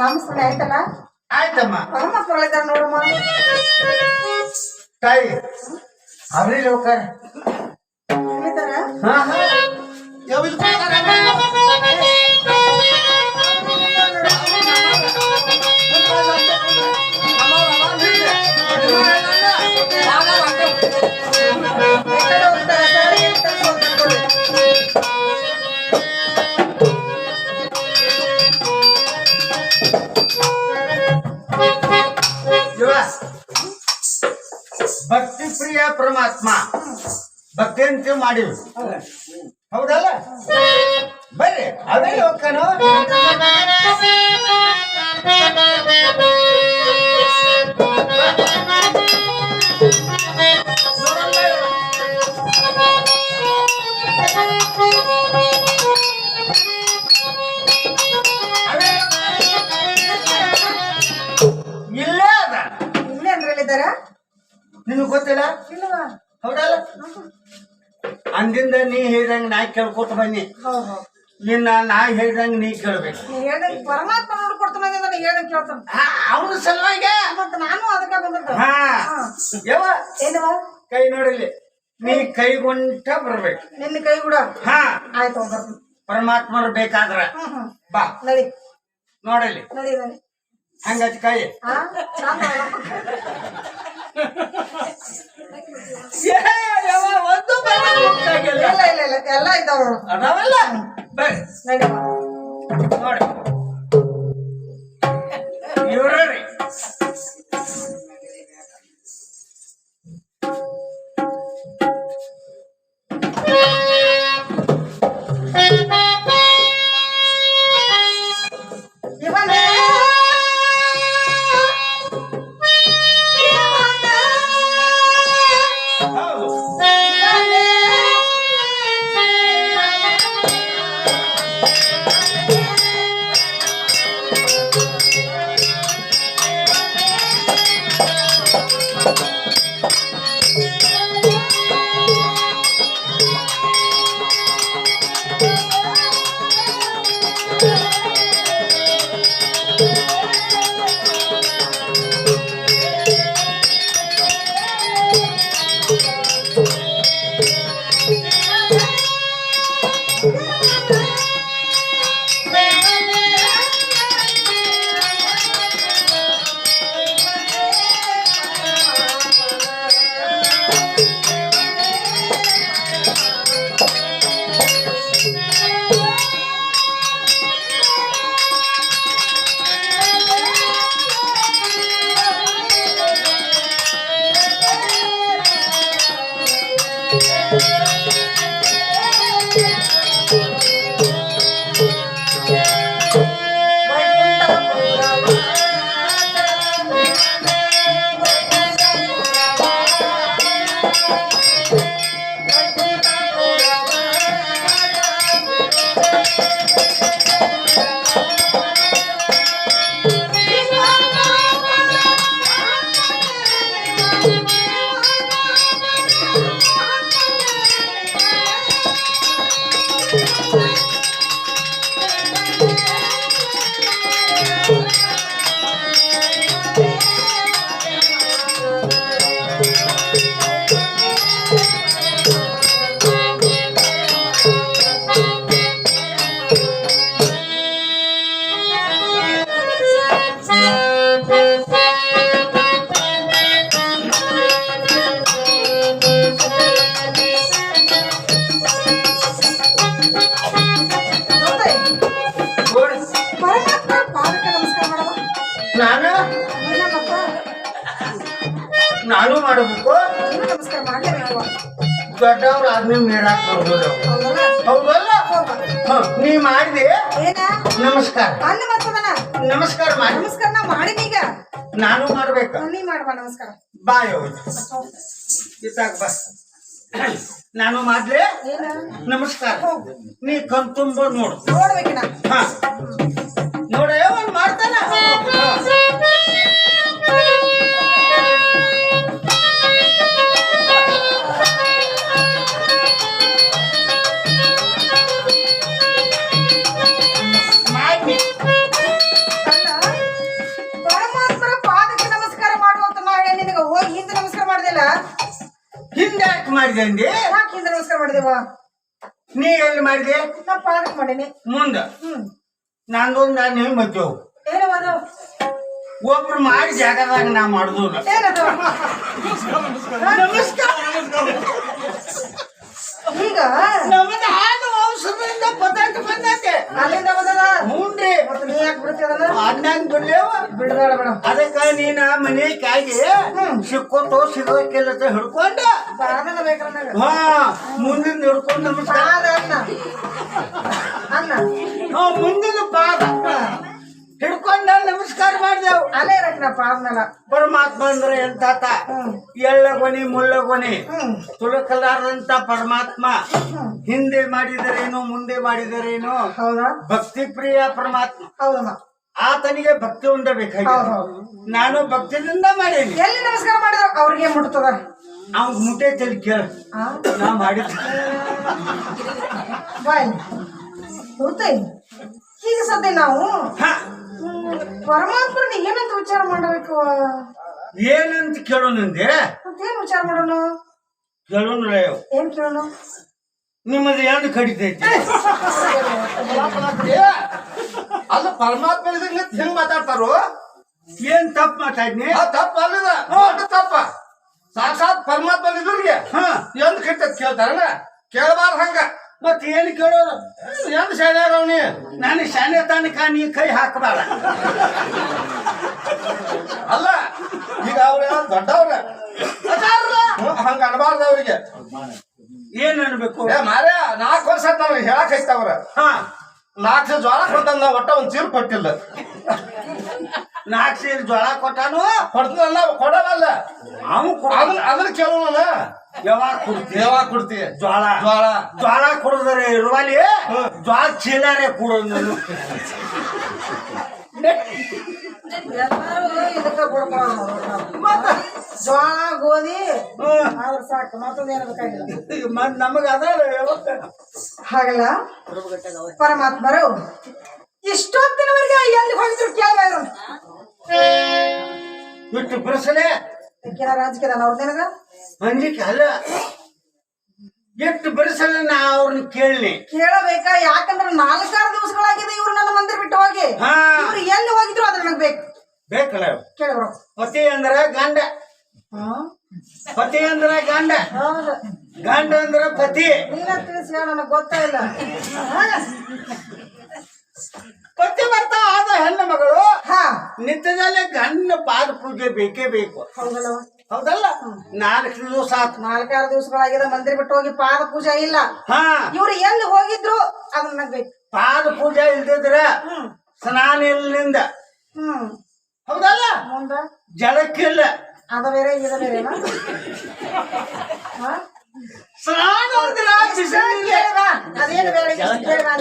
ನಾಮಸ್ಮರಣೆ ಆಯ್ತಲ್ಲ. ಆಯ್ತಮ್ಮ. ಪರಮಾತ್ಮ ಒಳ್ಳೆದಾರ ನೋಡಮ್ಮ. ತಾಯಿ ಅವ್ರಿ ಹೋಗ್ತಾರ. ಎಲ್ಲಿದ್ದಾರ? ಹಾ ಹಾ ಎಕಡೆ ಹೋಗ್ತಾರ? ಸರಿ ಅಂತ ಹೋಗ್ತಾರೆ. ಭಕ್ತಿ ಪ್ರಿಯ ಪರಮಾತ್ಮ ಭಕ್ತಿ ಅಂತ ಮಾಡಿವಿ ಹೌದಲ್ಲ. ಬರ್ರಿ ಅವೇ ಹೋಗ್ತಾನೋ. ಇಲ್ಲೇ ಅದ. ಇಲ್ಲೇ ಅಂದ್ರಲ್ಲಿದ್ದಾರ? ನಿನಗ್ ಗೊತ್ತಿಲ್ಲ ಇಲ್ಲವಾ? ಹೌದಲ್ಲ. ಅಂದಿಂದ ನೀ ಹೇಳಿದಂಗ ನಾ ಕೇಳ್ಕೊತ ಬನ್ನಿ. ಹೌದು. ಇನ್ನ ನಾ ಹೇಳ್ದಂಗ ನೀ ಕೇಳ್ಬೇಕು. ನೀ ಹೇಳ್ದಂಗೆ ಪರಮಾತ್ಮ ನೋಡ್ಕೊಡ್ತಾನ ನಾನು ಹೇಳ್ದಂಗೆ ಕೇಳ್ತಾನ. ಅವನ ಸಲುವಾಗಿ ಮತ್ತೆ ನಾನು ಅದಕ್ಕೆ ಬಂದದ್ದು. ಹಾ ಯಾವ ಏನವ ಕೈ ನೋಡಿಲಿ, ನೀ ಕೈಗೊಂಟ ಬರ್ಬೇಕು. ನಿನ್ನ ಕೈ ಕೂಡ ಹಾ ಆಯ್ತು ಬರ್ತೀನಿ. ಪರಮಾತ್ಮರು ಬೇಕಾದ್ರ ಬಾ ನಡಿ ನೋಡಲಿ ನಡಿ ನಡಿ ಹಂಗತ್ ಕೈ ಹಾ ಒಂದು ಇಲ್ಲ ಇಲ್ಲ ಇಲ್ಲ ಎಲ್ಲ ಇದ್ದಾವ ಅದಾವಲ್ಲ ನಡಿ ನೋಡಿ ಇವ್ರಿ ನಾನು ಮಾಡಬೇಕು. ನಮಸ್ಕಾರ ಮಾಡ್ಲೇಬೇಕು. ದೊಡ್ಡವ್ರು ಆದ್ಮೇಲೆ ನೀರಾಕ್ ಬರ್ಬೋದು. ಹೌದಲ್ಲ? ನೀ ಮಾಡಿದೆ ನಮಸ್ಕಾರ. ನಮಸ್ಕಾರ ಮಾಡಿ. ನಮಸ್ಕಾರ ನಾ ಮಾಡಿನೀಗ. ನಾನು ಮಾಡ್ಬೇಕು. ನೀ ಮಾಡ್ಬಾ ನಮಸ್ಕಾರ. ಬಾಯ್ ಬಾ. ನಾನು ಮಾಡ್ಲೆ ನಮಸ್ಕಾರ. ನೀ ಕಣ್ತುಂಬ ನೋಡು. ನೋಡ್ಬೇಕಿನ ಹಾ ನೋಡ ಒಂದು ಮಾಡ್ತಾನ. ಪರಮಾತ್ಮರ ಪಾದಕ್ಕೆ ನಮಸ್ಕಾರ ಮಾಡುವಂತ ಮಾಡಿ ನಿನಗ ಹೋಗಿ ಹಿಂದೆ ನಮಸ್ಕಾರ ಮಾಡ್ದಿಲ್ಲ. ಹಿಂದೆ ಯಾಕೆ ಮಾಡಿದೆ ಅಂದಿ? ಯಾಕೆ ಹಿಂದೆ ನಮಸ್ಕಾರ ಮಾಡಿದೇವ? ನೀ ಎಲ್ಲಿ ಮಾಡಿದೆ? ನಾ ಪಾದಕ್ಕೆ ಮಾಡೀನಿ. ಮುಂದ ನಂದೊಂದು ನಾನು ಮಧ್ಯ ಏನವ ಒಬ್ರು ಮಾಡಿ ಜಾಗದಾಗ ನಾ ಮಾಡುದಿಲ್ಲ. ಏನದು ನಮಸ್ಕಾರ. ಈಗ ನಮ್ಮದ ಹಾಲು ಔಷಧದಿಂದ ಪದಾರ್ಥ ಬಂದೈತೆ. ಅಲ್ಲಿಂದ ಬಂದದ ಹ್ಞೂನ್ರಿ. ಮತ್ತೆ ನೀ ಯಾಕೆ ಬಿಡ್ತೀಯದಲ್ಲ? ಅಣ್ಣಂಗ್ ಬಿಡ್ಲೇವ ಬಿಡಬೇಡ ಬೇಡ. ಅದಕ್ಕ ನೀನ ಮನೆಯಾಗಿ ಸಿಕ್ಕೋತೋ ಸಿಗೋಕಿಲ್ಲ ಅಂತ ಹಿಡ್ಕೊಂಡ ಪಾದನ ಬೇಕಲ್ಲ ನನಗೆ. ಹಾ ಮುಂದಿನ ಹಿಡ್ಕೊಂಡು ನಮಸ್ಕಾರ. ಪಾದ ಅನ್ನ ಮುಂದಿನ ಪಾದ ಹಿಡ್ಕೊಂಡ ನಮಸ್ಕಾರ ಮಾಡ್ದೇವು. ಅಲ್ಲೇ ಇರಕ್ ನಾ ಪಾದ ಮೇಲ. ಪರಮಾತ್ಮ ಅಂದ್ರೆ ಎಂತಾತ? ಎಳ್ಳಗೊನಿ ಮುಳ್ಳಗೊನಿ ತುಳಕಲಾರದಂತ ಪರಮಾತ್ಮ. ಹಿಂದೆ ಮಾಡಿದರೇನು ಮುಂದೆ ಮಾಡಿದರೇನು? ಹೌದಾ? ಭಕ್ತಿ ಪ್ರಿಯ ಪರಮಾತ್ಮ. ಹೌದಮ್ಮ. ಆತನಿಗೆ ಭಕ್ತಿ ಉಂಡ ಬೇಕಾಗಿ ನಾನು ಭಕ್ತಿದಿಂದ ಮಾಡೇನಿ. ಎಲ್ಲಿ ನಮಸ್ಕಾರ ಮಾಡಿದ್ರ ಅವ್ರಿಗೆ ಮುಟ್ತದ? ಅವ್ನ್ ಮುಟ್ಟೆ ತಲೆ ಕೇಳ ನಾ ಮಾಡಿದ ಬಾಯ್ ಗೊತ್ತೇ ಈಗ ಸದ್ಯ ನಾವು ಹಾ ಪರಮಾತ್ಮನ ಏನಂತ ವಿಚಾರ ಮಾಡಬೇಕು ಏನಂತ ಕೇಳೋಣಂದೆ ಮತ್ತೇನ್ ವಿಚಾರ ಮಾಡೋಣ ಕೇಳೋಣ ಏನ್ ಕೇಳೋಣ ನಿಮ್ಮದು ಏನು ಕಡಿತೈತಿ ಅಲ್ಲ ಪರಮಾತ್ಮ ಹಿಂಗ್ ಮಾತಾಡ್ತಾರು ಏನ್ ತಪ್ಪು ಮಾತಾಡ್ನಿ ತಪ್ಪ ಅಲ್ಲದ ದೊಡ್ಡ ತಪ್ಪ ಸಾಕ್ಷಾತ್ ಪರಮಾತ್ಮ ಇದ್ರಿಗೆ ಹಾ ಎಂದ್ ಕಿಟ್ಟದ್ ಕೇಳ್ತಾರಲ್ಲ ಕೇಳಬಾರ್ದು ಹಂಗ ಮತ್ ಏನ್ ಕೇಳೋದು ಎಂದ್ ಶಾಣ್ಯಾರವ್ನಿ ನಾನು ಶಾನೆ ತನಕ ನೀ ಕೈ ಹಾಕಬಾರ ಅಲ್ಲ ಈಗ ಅವ್ರ ದೊಡ್ಡವ್ರ ಹಂಗ ಅನ್ಬಾರ್ದು ಅವ್ರಿಗೆ ಏನ್ ಅನ್ಬೇಕು ಏ ಮಾರ್ಯ 4 ವರ್ಷ ನಾವು ಹೇಳಕ್ ಐತವ್ರ ಹಾ 4 ಜೋಳ ಕೊಡ್ತಾನ ಒಟ್ಟ ಒಂದ್ ಚೀರ್ ಕೊಟ್ಟಿಲ್ಲ 4 ಸೇರಿ ಜೋಳ ಕೊಟ್ಟಾನು ಕೊಡ್ತಾನಲ್ಲ ಕೊಡಲ್ಲ ಅದನ್ನ ಕೇಳೋಣ ಯಾವಾಗ ಕೊಡ್ತಿ ಕೊಡ್ತಿ ಜೋಳ ಜೋಳ ಜೋಳ ಕೊಡದ್ರೆ ಇರುವಲ್ಲಿ ಜೋಳ ಚೀಲಾರೆ ಕೊಡೋದು ನಾನು ಎಲ್ಲಾರು ಇದಕ್ಕ ಮತ್ತ ಜೋಳ ಗೋಧಿ ಆದ್ರ ಸಾಕು ಮತ್ತೊಂದೇನು ಬೇಕಾಗಿಲ್ಲ ಮತ್ ನಮಗ ಅದ ಹಾಗಲ್ಲ ಪರಮಾತ್ಮರು ಇಷ್ಟೊತ್ತಿನವರೆಗೆ ಎಲ್ಲಿ ಹೋಗಿದ್ರು ಕೇಳಬೇರು ಬಿಟ್ಟು ಬಿಡಿಸಲೇ ರಾಜಕೀಯ ಅವ್ರ ನಿನಗ ಅಂಜಿಕೆ ಅಲ್ಲ ಎಷ್ಟು ಬಿಡಿಸಲ ನಾ ಅವ್ರನ್ನ ಕೇಳಲಿ ಕೇಳಬೇಕಾ ಯಾಕಂದ್ರೆ 4-6 ದಿವಸಗಳಾಗಿದೆ ಇವ್ರು ನನ್ನ ಮಂದಿರ ಬಿಟ್ಟು ಹೋಗಿ ಇವ್ರು ಎಲ್ಲಿ ಹೋಗಿದ್ರು ಅದ್ರ ನನಗ್ ಬೇಕು ಬೇಕಲ್ಲ ಕೇಳಬ್ರು ಪತಿ ಅಂದ್ರ ಗಂಡ ಪತಿ ಅಂದ್ರ ಗಂಡ ಹೌದು ಗಂಡ ಅಂದ್ರ ಪತಿ ನೀನ ತಿಳಿಸಿ ನನಗ್ ಗೊತ್ತಾ ಇಲ್ಲ ಪತಿ ಬರ್ತಾವ ಆದ ಹೆಣ್ಣು ಮಗಳು ಹಾ ನಿತ್ಯದಲ್ಲೇ ಗಂಡ ಪಾದ ಪೂಜೆ ಬೇಕೇ ಬೇಕು ಹೌದಲ್ಲವ ಹೌದಲ್ಲ 4 ದಿವಸ ಆತು 4-6 ದಿವಸಗಳಾಗಿದೆ ಮಂದಿರ ಬಿಟ್ಟು ಹೋಗಿ ಪಾದ ಪೂಜೆ ಇಲ್ಲ ಹಾ ಇವ್ರು ಎಲ್ಲಿ ಹೋಗಿದ್ರು ಅದ್ ನನಗ್ ಬೇಕು ಪಾದ ಪೂಜೆ ಇಲ್ದಿದ್ರ ಸ್ನಾನ ಇಲ್ಲಿಂದ ಹೌದಲ್ಲ ಮುಂದ ಜಲಕ್ಕಿಲ್ಲ ಅದ ಬೇರೆ ಇದ ಬೇರೆನಾ ಸ್ನಾನ ಅಂದ್ರ ಅದೇನು ಬೇರೆ ಕೇಳ್ಬಾ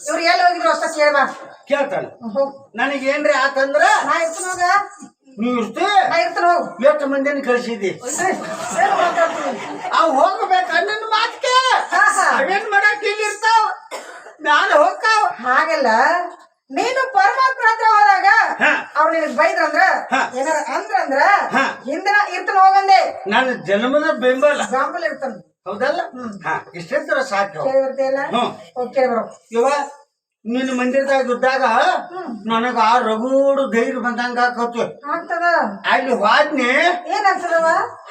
ಇವ್ರು ಎಲ್ಲಿ ಹೋಗಿದ್ರು ಅಷ್ಟ ಕೇಳ್ಬಾ ಕೇಳ್ತಾನೆ ನನಗೇನ್ರಿ ಆತಂದ್ರ ನಾ ಇರ್ತೀನಿ ಹೋಗ ನೀವ್ ಇರ್ತಿ ನಾ ಇರ್ತೀನಿ ಹೋಗು ಎಷ್ಟು ಮಂದಿನ ಕಳ್ಸಿದಿ ಅವ್ ಹೋಗ್ಬೇಕ ನನ್ನ ಮಾತ್ಕೆ ಅವೇನ್ ಮಾಡಕ್ ಇಲ್ಲಿ ಇರ್ತಾವ ನಾನು ಹೋಗ್ತಾವ ಹಾಗಲ್ಲ ನೀನು ಪರಮಾತ್ಮ ಹತ್ರ ಹೋದಾಗ ಅವ್ರು ನಿನಗ್ ಬೈದ್ರಂದ್ರ ಏನಾರ ಅಂದ್ರ ಹಿಂದಿನ ಇರ್ತಾನ ಹೋಗಂದೆ ನನ್ನ ಜನ್ಮದ ಬೆಂಬಲ ಬೆಂಬಲ ಇರ್ತಾನ ಹೌದಲ್ಲ ಇಷ್ಟಿದ್ರ ಸಾಕು ಕೇಳಿರ್ತಿಯಲ್ಲ ಕೇಳಿ ಬರೋ ಇವ ನಿನ್ನ ಮಂದಿರದಾಗ ಇದ್ದಾಗ ನನಗ ಆ ರಗೂಡು ಧೈರ್ಯ ಬಂದಂಗ ಆಕತ್ತು ಆಗ್ತದ ಅಲ್ಲಿ ಹೋದ್ನಿ ಏನಾಗ್ತದವ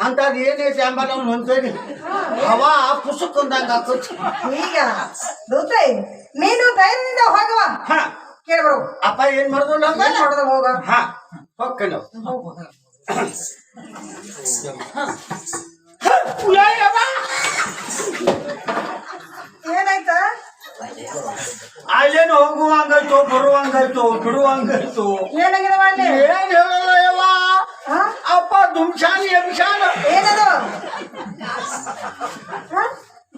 ಅಂತದ್ ಏನೈತಿ ಅಂಬಲ್ಲ ಅವ್ನು ಹೊಂತೇನಿ ಹವಾ ಪುಸ್ತಕ ಅಂದಂಗ ಆಕತ್ತು ಈಗ ದೂತೆ ನೀನು ಧೈರ್ಯದಿಂದ ಹೋಗವ ಕೇಳಿ ಬರೋ ಅಪ್ಪ ಏನ್ ಮಾಡುದಿಲ್ಲ ಮಾಡೋದ ಹೋಗ ಹೋಗ್ಕ ನಾವು ಏನಾಯ್ತ ಅಲ್ಲೇನು ಹೋಗುವಂಗಾಯ್ತು ಬರುವಂಗಾಯ್ತು ಬಿಡುವಂಗಾಯ್ತು ಏನಾಗಿದವ ಅಲ್ಲಿ ಏನ್ ಹೇಳಲ್ಲ ಯವ್ವ ಅಪ್ಪ ದುಮ್ಶಾನಿ ಎಮ್ಶಾನ ಏನದು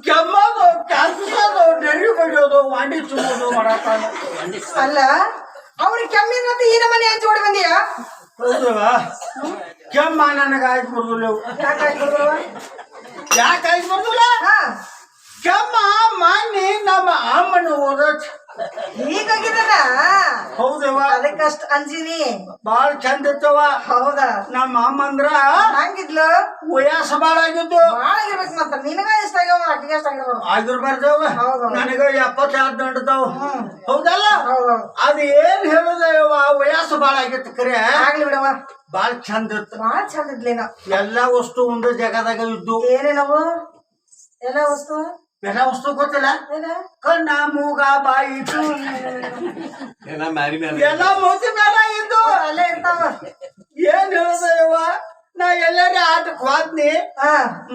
ಕೆಮ್ಮದು ಕ್ಯಾನ್ಸದು ಡೆರಿ ಬಡಿಯೋದು ವಾಂಡಿ ಚುಮ್ಮೋದು ಮಾಡತ್ತಾನ ಅಲ್ಲ ಅವ್ರಿಗೆ ಕೆಮ್ಮಿನಂತ ಈ ನಮ್ಮನೆ ಹಂಚಿ ಓಡಿ ಬಂದಿಯಾ ಹೌದವ ಕೆಮ್ಮ ನನಗ ಆಯ್ತು ಬರುದಿಲ್ಲ ಯಾಕೆ ಆಯ್ತು ಬರುದಿಲ್ಲ ಕೆಮ್ಮ ಮಾನ್ಯ ನಮ್ಮ ಅಮ್ಮನ ಓದತ್ ಹೀಗಾಗಿದನ ಹೌದವ ಅದಕ್ಕಷ್ಟ ಅಂಜಿನಿ ಬಾಳ ಚಂದ ಇರ್ತವ ಹೌದಾ ನಮ್ಮ ಅಮ್ಮ ಅಂದ್ರ ಹಂಗಿದ್ಲು ವಯಸ್ಸು ಬಾಳ ಆಗಿದ್ದು ಬಾಳ ಆಗಿರ್ಬೇಕು ಮತ್ತ ನಿನಗ ಎಷ್ಟ ಆಗ್ಯಾವ ಅಕ್ಕಿಗೆ ಎಷ್ಟ ಆಗ್ಯಾವ ಆಗಿರ್ಬಾರ್ದವ ನನಗ 76 ದಂಡತಾವ ಹೌದಲ್ಲ ಅದ ಏನ್ ಹೇಳುದವ ವಯಸ್ಸು ಬಾಳ ಆಗಿತ್ತು ಕರೆ ಆಗ್ಲಿ ಬಿಡವ ಬಾಳ ಚಂದ ಇತ್ತು ಬಾಳ ಚಂದ ಇದ್ಲೇನ ಎಲ್ಲಾ ವಸ್ತು ಒಂದು ಜಗದಾಗ ಇದ್ದು ಏನೇನವು ಎಲ್ಲ ವಸ್ತು ಎಲ್ಲ ವಸ್ತು ಗೊತ್ತಿಲ್ಲ ಕಣ್ಣ ಮೂಗ ಬಾಯಿ ಎಲ್ಲ ಮೋತಿ ಮೇಲೆ ಇದ್ದು ಅಲ್ಲೇ ಇರ್ತಾವ ಏನ್ ಹೇಳುದವ ನಾ ಎಲ್ಲಾರ ಆಟಕ್ ಹೋದ್ನಿ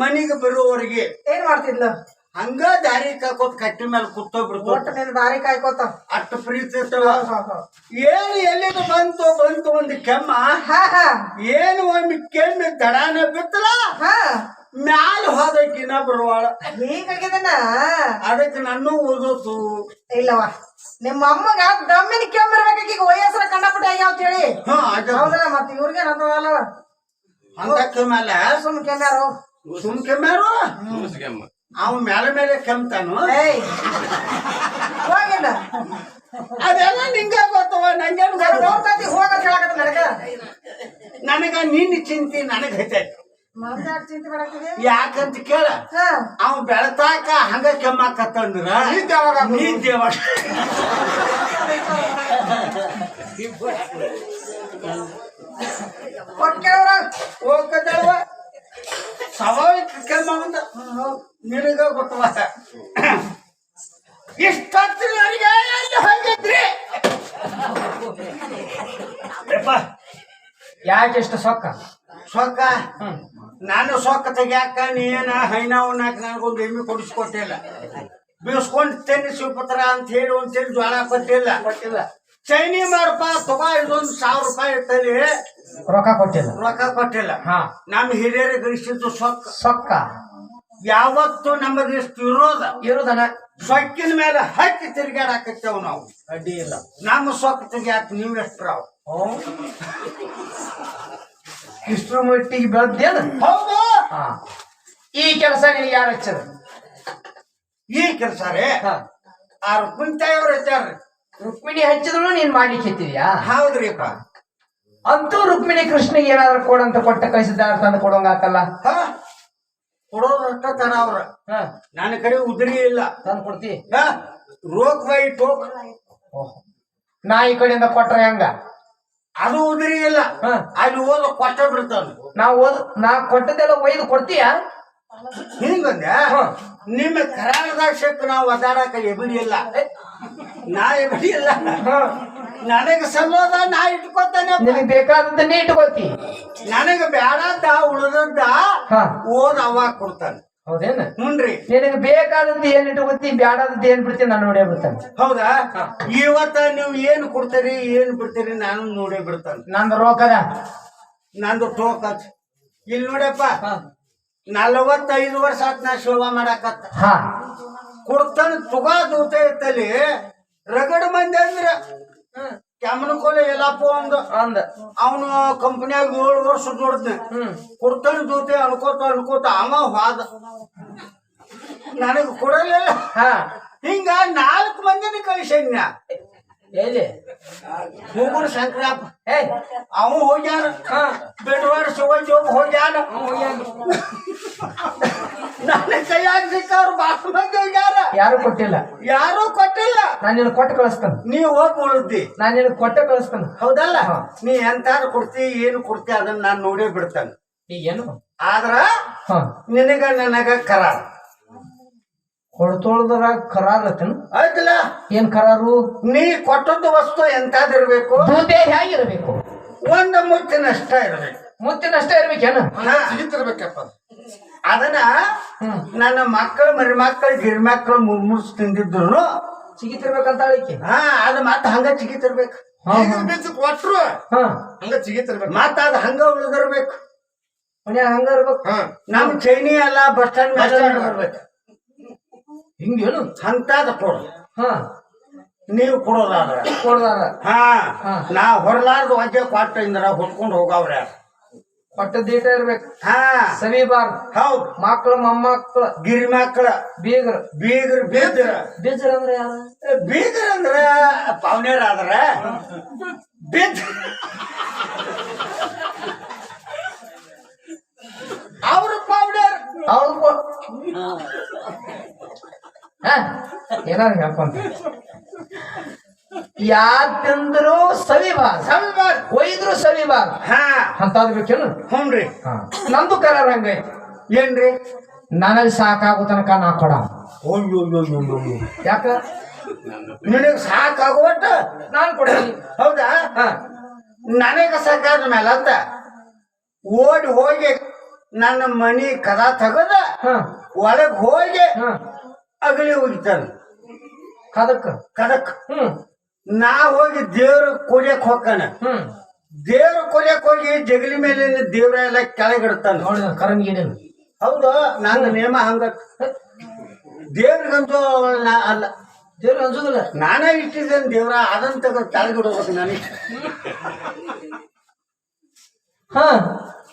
ಮನಿಗೆ ಬರುವವರೆಗೆ ಏನ್ ಮಾಡ್ತಿದ್ಲು ಹಂಗ ದಾರಿ ಕಾಕೋತ್ ಕಟ್ಟಿ ಮೇಲೆ ಕೂತೋಗ್ಬಿಡ್ತು ಒಟ್ಟು ನಿನ್ ದಾರಿ ಕಾಯ್ಕೋತ ಅಷ್ಟು ಪ್ರೀತಿ ಇರ್ತವ ಏನ್ ಎಲ್ಲಿದು ಬಂತು ಒಂದು ಕೆಮ್ಮ ಏನು ಒಂದು ಕೆಮ್ಮಿ ದಡಾನ ಬಿತ್ತಲ ಮ್ಯಾಲ ಹೋದಕ್ಕಿನ ಬರುವಾಳ ಹೀಗಾಗಿದನ ಅದಕ್ಕೆ ನಾನು ಓದೋತು ಇಲ್ಲವ ನಿಮ್ಮ ಅಮ್ಮಗ ದಮ್ಮಿನ ಕೆಮ್ಮಿರ್ಬೇಕಾಗ ಈಗ ವಯಸ್ಸರ ಕಂಡಪಟ್ಟ ಆಗ್ಯಾವ ಅಂತ ಹೇಳಿ ಹೌದಲ್ಲ ಮತ್ತ ಇವ್ರಿಗೆ ಅಲ್ಲವ ಅಂತ ಕೆಮ್ಮಲ್ಲ ಸುಮ್ ಕೆಮ್ಮಾರು ಸುಮ್ ಕೆಮ್ಮಾರು ಅವ ಮೇಲೆ ಕೆಮ್ತಾನು ಹೋಗಿಲ್ಲ ಅದೆಲ್ಲ ನಿಂಗೆ ಗೊತ್ತವ ನಂಗೇನು ಗೊತ್ತು ಹೋಗ್ತೈತಿ ಹೋಗಂತ ಹೇಳಕತ್ತ ನನಗ ನನಗ ನಿನ್ನ ಚಿಂತೆ ನನಗೆ ಹೈತೈತಿ ಮಂದಿ ಯಾಕೆ ಚಿಂತೆ ಮಾಡಾಕ್ತಿದೆ ಯಾಕಂತ ಕೇಳ ಹಾ ಅವ್ ಬೆಳತಾಕ ಹಂಗ ಕೆಮ್ಮಾಕತ್ತಂದ್ರ ನಿದ್ದೆ ಯಾವಾಗ ಆಗೋದು? ನಿದ್ದೆ ಯಾವಾಗ? ಕೊಕ್ಕೇವ್ರ ಹೋಗದಲ್ವ ಸ್ವಾಭಾವಿಕ ಕೆಮ್ಮಂದ ನಿನಗ ಗೊತ್ತವ ಇಷ್ಟೊತ್ತಿನವರೆಗೆ ಎಲ್ಲಿ ಹೋಗಿದ್ರಿ ಯಾಕೆ ಎಷ್ಟು ಸೊಕ್ಕ ಸೊಕ್ಕ ನಾನು ಸೊಕ್ಕ ತೆಗ್ಯಾಕ ನೀನ ಹೈನಾವನ್ನಾಕ ನನಗೊಂದು ಎಮ್ಮೆ ಕೊಡಿಸ್ಕೊಟ್ಟಿಲ್ಲ ಬೀಸ್ಕೊಂಡು ತೆನ್ನಿ ಶಿವಪುತ್ರ ಅಂತ ಹೇಳಿ ಒಂದ್ಸರಿ ಜ್ವಾಳ ಕೊಟ್ಟಿಲ್ಲ ಚೈನಿ ಮಾಡಪ್ಪ ತಗೋ ಇದೊಂದು 1000 ರೂಪಾಯಿ ಇರ್ತಲ್ಲಿ ರೊಕ್ಕ ಕೊಟ್ಟಿಲ್ಲ ರೊಕ್ಕ ಕೊಟ್ಟಿಲ್ಲ ಹಾ ನಮ್ಮ ಹಿರಿಯರಿಗೆ ಗಳಿಸಿದ್ದು ಸೊಕ್ಕ ಸೊಕ್ಕ ಯಾವತ್ತು ನಮ್ಮದು ಎಷ್ಟು ಇರುದನ ಸೊಕ್ಕಿನ ಮೇಲೆ ಹಕ್ಕಿ ತಿರ್ಗಾಡಕತ್ತೇವ್ ನಾವು ಅಡ್ಡಿ ಇಲ್ಲ ನಮ್ಮ ಸೊಕ್ಕ ತೆಗ್ಯಾಕ ನೀವು ಎಷ್ಟ್ರಾವ್ ಇಷ್ಟ್ರ ಮಟ್ಟಿಗೆ ಬೆಳೆದೇನು ಹೌದು ಹಾ ಈ ಕೆಲಸ ನಿನಗೆ ಯಾರು ಹಚ್ಚದ ಈ ಕೆಲಸ ರೀ ಹಾ ಆ ರುಕ್ಮಿಣಿತಾಯವ್ರು ಹಚ್ಚಾರ್ರಿ ರುಕ್ಮಿಣಿ ಹಚ್ಚಿದ್ರು ನೀನ್ ಮಾಡ್ಲಿಕ್ಕೆ ಹತ್ತಿದ್ಯಾ ಹೌದ್ರಿಪ್ಪ ಅಂತೂ ರುಕ್ಮಿಣಿ ಕೃಷ್ಣಿಗೆ ಏನಾದ್ರು ಕೊಡಂತ ಕೊಟ್ಟ ಕಳಿಸಿದಾರ ತಂದು ಕೊಡೋಂಗ ಆತಲ್ಲ ಹ ಕೊಡೋರು ಅಷ್ಟ ತರ ಅವ್ರ ಹಾ ನನ್ನ ಕಡೆ ಉದ್ರಿ ಇಲ್ಲ ತಂದು ಕೊಡ್ತಿ ಹ ರೋಕ್ ಬೈ ಟೋಕ್ ನಾ ಈ ಕಡೆಯಿಂದ ಕೊಟ್ರೆ ಹೆಂಗ ಅದು ಉದ್ರಿ ಇಲ್ಲ ಹ ಅಲ್ಲಿ ಓದ ಕೊಟ್ಟ ಬಿಡ್ತಾನ ನಾ ಕೊಟ್ಟದೆಲ್ಲ ಒಯ್ದು ಕೊಡ್ತೀಯ ಹಿಂಗಂದ ಹ. ನಿಮ್ಮ ಕರಾಳದಾಗ ಶಕ್ ನಾವು ಒದ್ದಾಡಕ ಎಬಿಡಿ ಇಲ್ಲ ನಾ ಎಬಿಡಿ ಇಲ್ಲ ನನಗ ಸಲ್ಲೋದ ನಾ ಇಟ್ಕೊತಾನೆ ನಿನಗೆ ಬೇಕಾದದ್ದು ನೀ ಇಟ್ಕೋತಿ ನನಗ ಬ್ಯಾಡದ್ದ ಉಳ್ದದ್ದ ಹ ಓದ್ ಅವಾಗ ಕೊಡ್ತಾನೆ ಹೌದೇನ ಹುನ್ರಿ ನಿನಗೆ ಬೇಕಾದದ್ದು ಏನ್ ಇಟ್ಕೋತಿ ಬ್ಯಾಡಾದದ್ದು ಏನ್ ಬಿಡ್ತೀನಿ ನಾನು ನೋಡೇ ಬಿಡ್ತಾನೆ ಹೌದಾ ಇವತ್ತ ನೀವು ಏನ್ ಕೊಡ್ತೀರಿ ಏನ್ ಬಿಡ್ತೀರಿ ನಾನು ನೋಡೇ ಬಿಡ್ತಾನೆ ನಂದು ರೋಕದ ನಂದು ಟೋಕ್ ಹಚ್ ಇಲ್ಲಿ ನೋಡಪ್ಪ 45 ವರ್ಷ ಆತ್ ನಾ ಸೇವಾ ಮಾಡಾಕತ್ತ ಹಾ ಕೊಡ್ತಾನ ತುಗಾ ದೂತ ಇತ್ತಲ್ಲಿ ರಗಡ್ ಮಂದಿ ಅಂದ್ರ ಕ್ಯಾಮನಕೊಲೆ ಎಲ್ಲಪ್ಪ ಒಂದು ಅಂದ ಅವನು ಕಂಪನಿಯಾಗ 7 ವರ್ಷ ದುಡ್ದ ಕೊಡ್ತಾನ ದೂತೆ ಅನ್ಕೋತ ಅವ ಹೋದ ನನಗ ಕೊಡಲಿಲ್ಲ ಹಾ ಹಿಂಗ 4 ಮಂದಿನ ಕಳಿಸೇನ್ಯ ಎಲ್ಲಿ ಮೂಗುರು ಶಂಕರಪ್ಪ ಏ ಅವ ಹೋಗ್ಯಾನ ಹಾ ಬೆಡವಾಡ ಶಿವಜೋಗ ಹೋಗ್ಯಾನ ನನ್ನ ಕೈಯಾಗ ಸಿಕ್ಕವ್ರು ಬಾಳ ಮಂದಿ ಹೋಗ್ಯಾರ ಯಾರು ಕೊಟ್ಟಿಲ್ಲ ಯಾರೂ ಕೊಟ್ಟಿಲ್ಲ ನಾನು ನಿನ್ ಕೊಟ್ಟು ಕಳಿಸ್ತಾನ ನೀ ಹೋಗಿ ಉಳಿದಿ ನಾನು ನಿನ್ ಕೊಟ್ಟ ಕಳಿಸ್ತಾನ ಹೌದಲ್ಲ ಹಾ. ನೀ ಎಂತಾರು ಕೊಡ್ತಿ ಏನು ಕೊಡ್ತಿ ಅದನ್ನ ನಾನು ನೋಡೇ ಬಿಡ್ತಾನೆ ಈಗ ಏನು ಆದ್ರ ಹಾ ನಿನಗ ನನಗ ಕರಾರ ಕೊಡ್ತೋಳದಾಗ ಕರಾರತನ ಆಯ್ತಲ್ಲ ಏನ್ ಕರಾರು ನೀ ಕೊಟ್ಟದ್ದು ವಸ್ತು ಎಂತಾದಿರ್ಬೇಕು ದೂತೆ ಹೇಗಿರ್ಬೇಕು ಒಂದು ಮುತ್ತಿನಷ್ಟ ಇರ್ಬೇಕು ಮುತ್ತಿನಷ್ಟೇ ಇರ್ಬೇಕೇನು ಸಿಗಿತಿರ್ಬೇಕಪ್ಪ ಅದನ್ನ ಹ್ಮ್ ನನ್ನ ಮಕ್ಕಳು ಮರಿ ಮಕ್ಕಳು ಗಿರ್ಮಕ್ಕಳು ಮುರ್ಮುರ್ಸ್ ತಿಂದಿದ್ರು ಸಿಗಿತಿರ್ಬೇಕಂತ ಹೇಳಿಕೆ ಹಾ ಅದು ಮತ್ತ ಹಂಗ ಚಿಗಿತಿರ್ಬೇಕು ಬೀಜ ಕೊಟ್ರು ಹಾ ಹಂಗ ಸಿಗಿತಿರ್ಬೇಕು ಮತ್ತ ಅದ್ ಹಂಗ ಉಳಿದಿರ್ಬೇಕು ಮನ್ಯಾಗ ಹಂಗ ಇರ್ಬೇಕು ಹಾ ನಮ್ ಚೈನಿ ಎಲ್ಲ ಬಸ್ ಸ್ಟ್ಯಾಂಡ್ ಮೇಲೆ ಬರ್ಬೇಕು ಹಿಂಗೇನು ಅಂತದ ಕೊಡು ಹಾ ನೀವು ಕೊಡೋದಾದ್ರ ಕೊಡ್ದಾರ ಹಾ ಹಾ. ನಾ ಹೊರಲಾರ್ದು ವಜ್ಜೆ ಕೊಟ್ಟ ಇಂದ್ರ ಹೊಡ್ಕೊಂಡು ಹೋಗವ್ರ ಕೊಟ್ಟ ದೀಟ ಇರ್ಬೇಕು ಹಾ ಸವಿಬಾರ್ ಹೌದ್ ಮಕ್ಳು ಮೊಮ್ಮಕ್ಳು ಗಿರಿ ಮಕ್ಕಳ ಬೀಗರು ಬೀಗರ್ ಬೀದ್ರ ಬೀಜರ್ ಅಂದ್ರೆ ಯಾರು ಬೀಗರ್ ಅಂದ್ರ ಪಾವನೇರ ಆದ್ರ ಬಿದ್ ಅವ್ರ ಪಾವನೇರ್ ಅವ್ರು ಹಾ ಏನಾರು ಹೇಳ್ಕೊಂತ ಯಾರ್ ತಿಂದ್ರು ಸವಿಬಾರ್ ಸಂಬಾರ್ ಒಯ್ದ್ರು ಸವಿಬಾರ್ ಹಾ ಅಂತದ್ ಬೇಕೇನು ಹುನ್ರಿ ಹಾ ನಂದು ಕರಾರ ಹಂಗೈತಿ ಏನ್ರಿ ನನಗೆ ಸಾಕಾಗೋ ತನಕ ನಾ ಕೊಡ ಅಯ್ಯೋ ಯಾಕ ನಿನಗ್ ಸಾಕಾಗೋಟ ನಾನ್ ಕೊಡ್ತೀನಿ ಹೌದಾ ಹಾ ನನಗ ಸಾಕಾದ ಮೇಲೆ ಅಂತ ಓಡಿ ಹೋಗಿ ನನ್ನ ಮನಿ ಕದ ತಗದ ಹಾ ಒಳಗ್ ಹೋಗಿ ಹಾ ಅಗಲಿ ಹೋಗಿತಾನ ಕದಕ್ಕ ಕದಕ್ ಹ್ಮ್ ನಾ ಹೋಗಿ ದೇವ್ರ ಕೊಡ್ಯಕ್ ಹೋಗ್ತಾನ ಹ್ಮ್ ದೇವ್ರ ಕೊಡ್ಯಕ್ ಹೋಗಿ ಜಗಲಿ ಮೇಲೆ ದೇವ್ರ ಎಲ್ಲ ಕೆಳಗಿಡ್ತಾನ ನೋಡಿ ಕರಂಗೇನೇನು ಹೌದು ನಂದು ನೇಮ ಹಂಗ ದೇವ್ರಿಗಂತೂ ಅಲ್ಲ ದೇವ್ರ ಅನ್ಸೋದಿಲ್ಲ ನಾನೇ ಇಟ್ಟಿದ್ದೇನೆ ದೇವ್ರ ಅದನ್ನ ತಗೋ ಕೆಳಗಿಡ್ಬೇಕು ನನಗೆ ಹಾ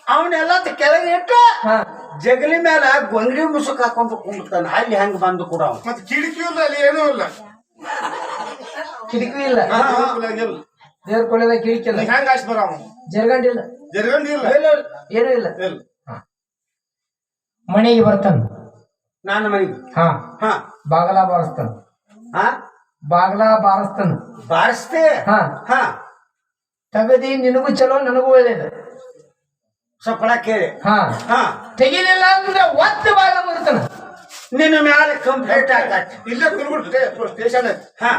ಅವನ್ನೆಲ್ಲ ಕೆಳಗೆ ಇಟ್ಟ ಹಾ ಜಗಲಿ ಮೇಲೆ ಗೊಂಗಡಿ ಮುಸುಕ್ ಹಾಕೊಂಡು ಕುಂಡ್ತಾನ ಅಲ್ಲಿ ಹೆಂಗ್ ಬಂದು ಕೂಡ ಮತ್ತೆ ಕಿಟಕಿ ಇಲ್ಲ ಅಲ್ಲಿ ಏನೂ ಇಲ್ಲ ಕಿಟಕಿ ಇಲ್ಲ ಇಲ್ಲ ದೇವ್ರ ಕೊಳ್ಳದ ಕಿಟಕಿ ಇಲ್ಲ ಹೆಂಗ ಆಶ್ ಬರ ಜರ್ಗಂಡಿಲ್ಲ ಜರ್ಗಂಡಿಲ್ಲ ಏನೂ ಇಲ್ಲ ಇಲ್ಲ ಮನೆಗೆ ಬರ್ತಾನ ನಾನು ಮನೆಗೆ ಹಾ ಹಾ ಬಾಗಲ ಬಾರಿಸ್ತಾನ ಹಾ ಬಾಗಲ ಬಾರಿಸ್ತಾನ ಬಾರಿಸ್ತೆ ಹಾ ಹಾ ತಗದಿ ನಿನಗೂ ಚಲೋ ನನಗೂ ಒಳ್ಳೇದು ಸಫಲ ಕೇಳಿ ಹಾ ಹಾ ತೆಗಿಲಿಲ್ಲ ಅಂದ್ರೆ ಒತ್ತು ಬಾಗಲ ಬರ್ತಾನ ನಿನ್ನ ಮ್ಯಾಲೆ ಕಂಪ್ಲೇಂಟ್ ಆಗತ್ತೆ ಇಲ್ಲ ತಿರುಗುಡು ಸ್ಟೇಷನ್ ಹಾ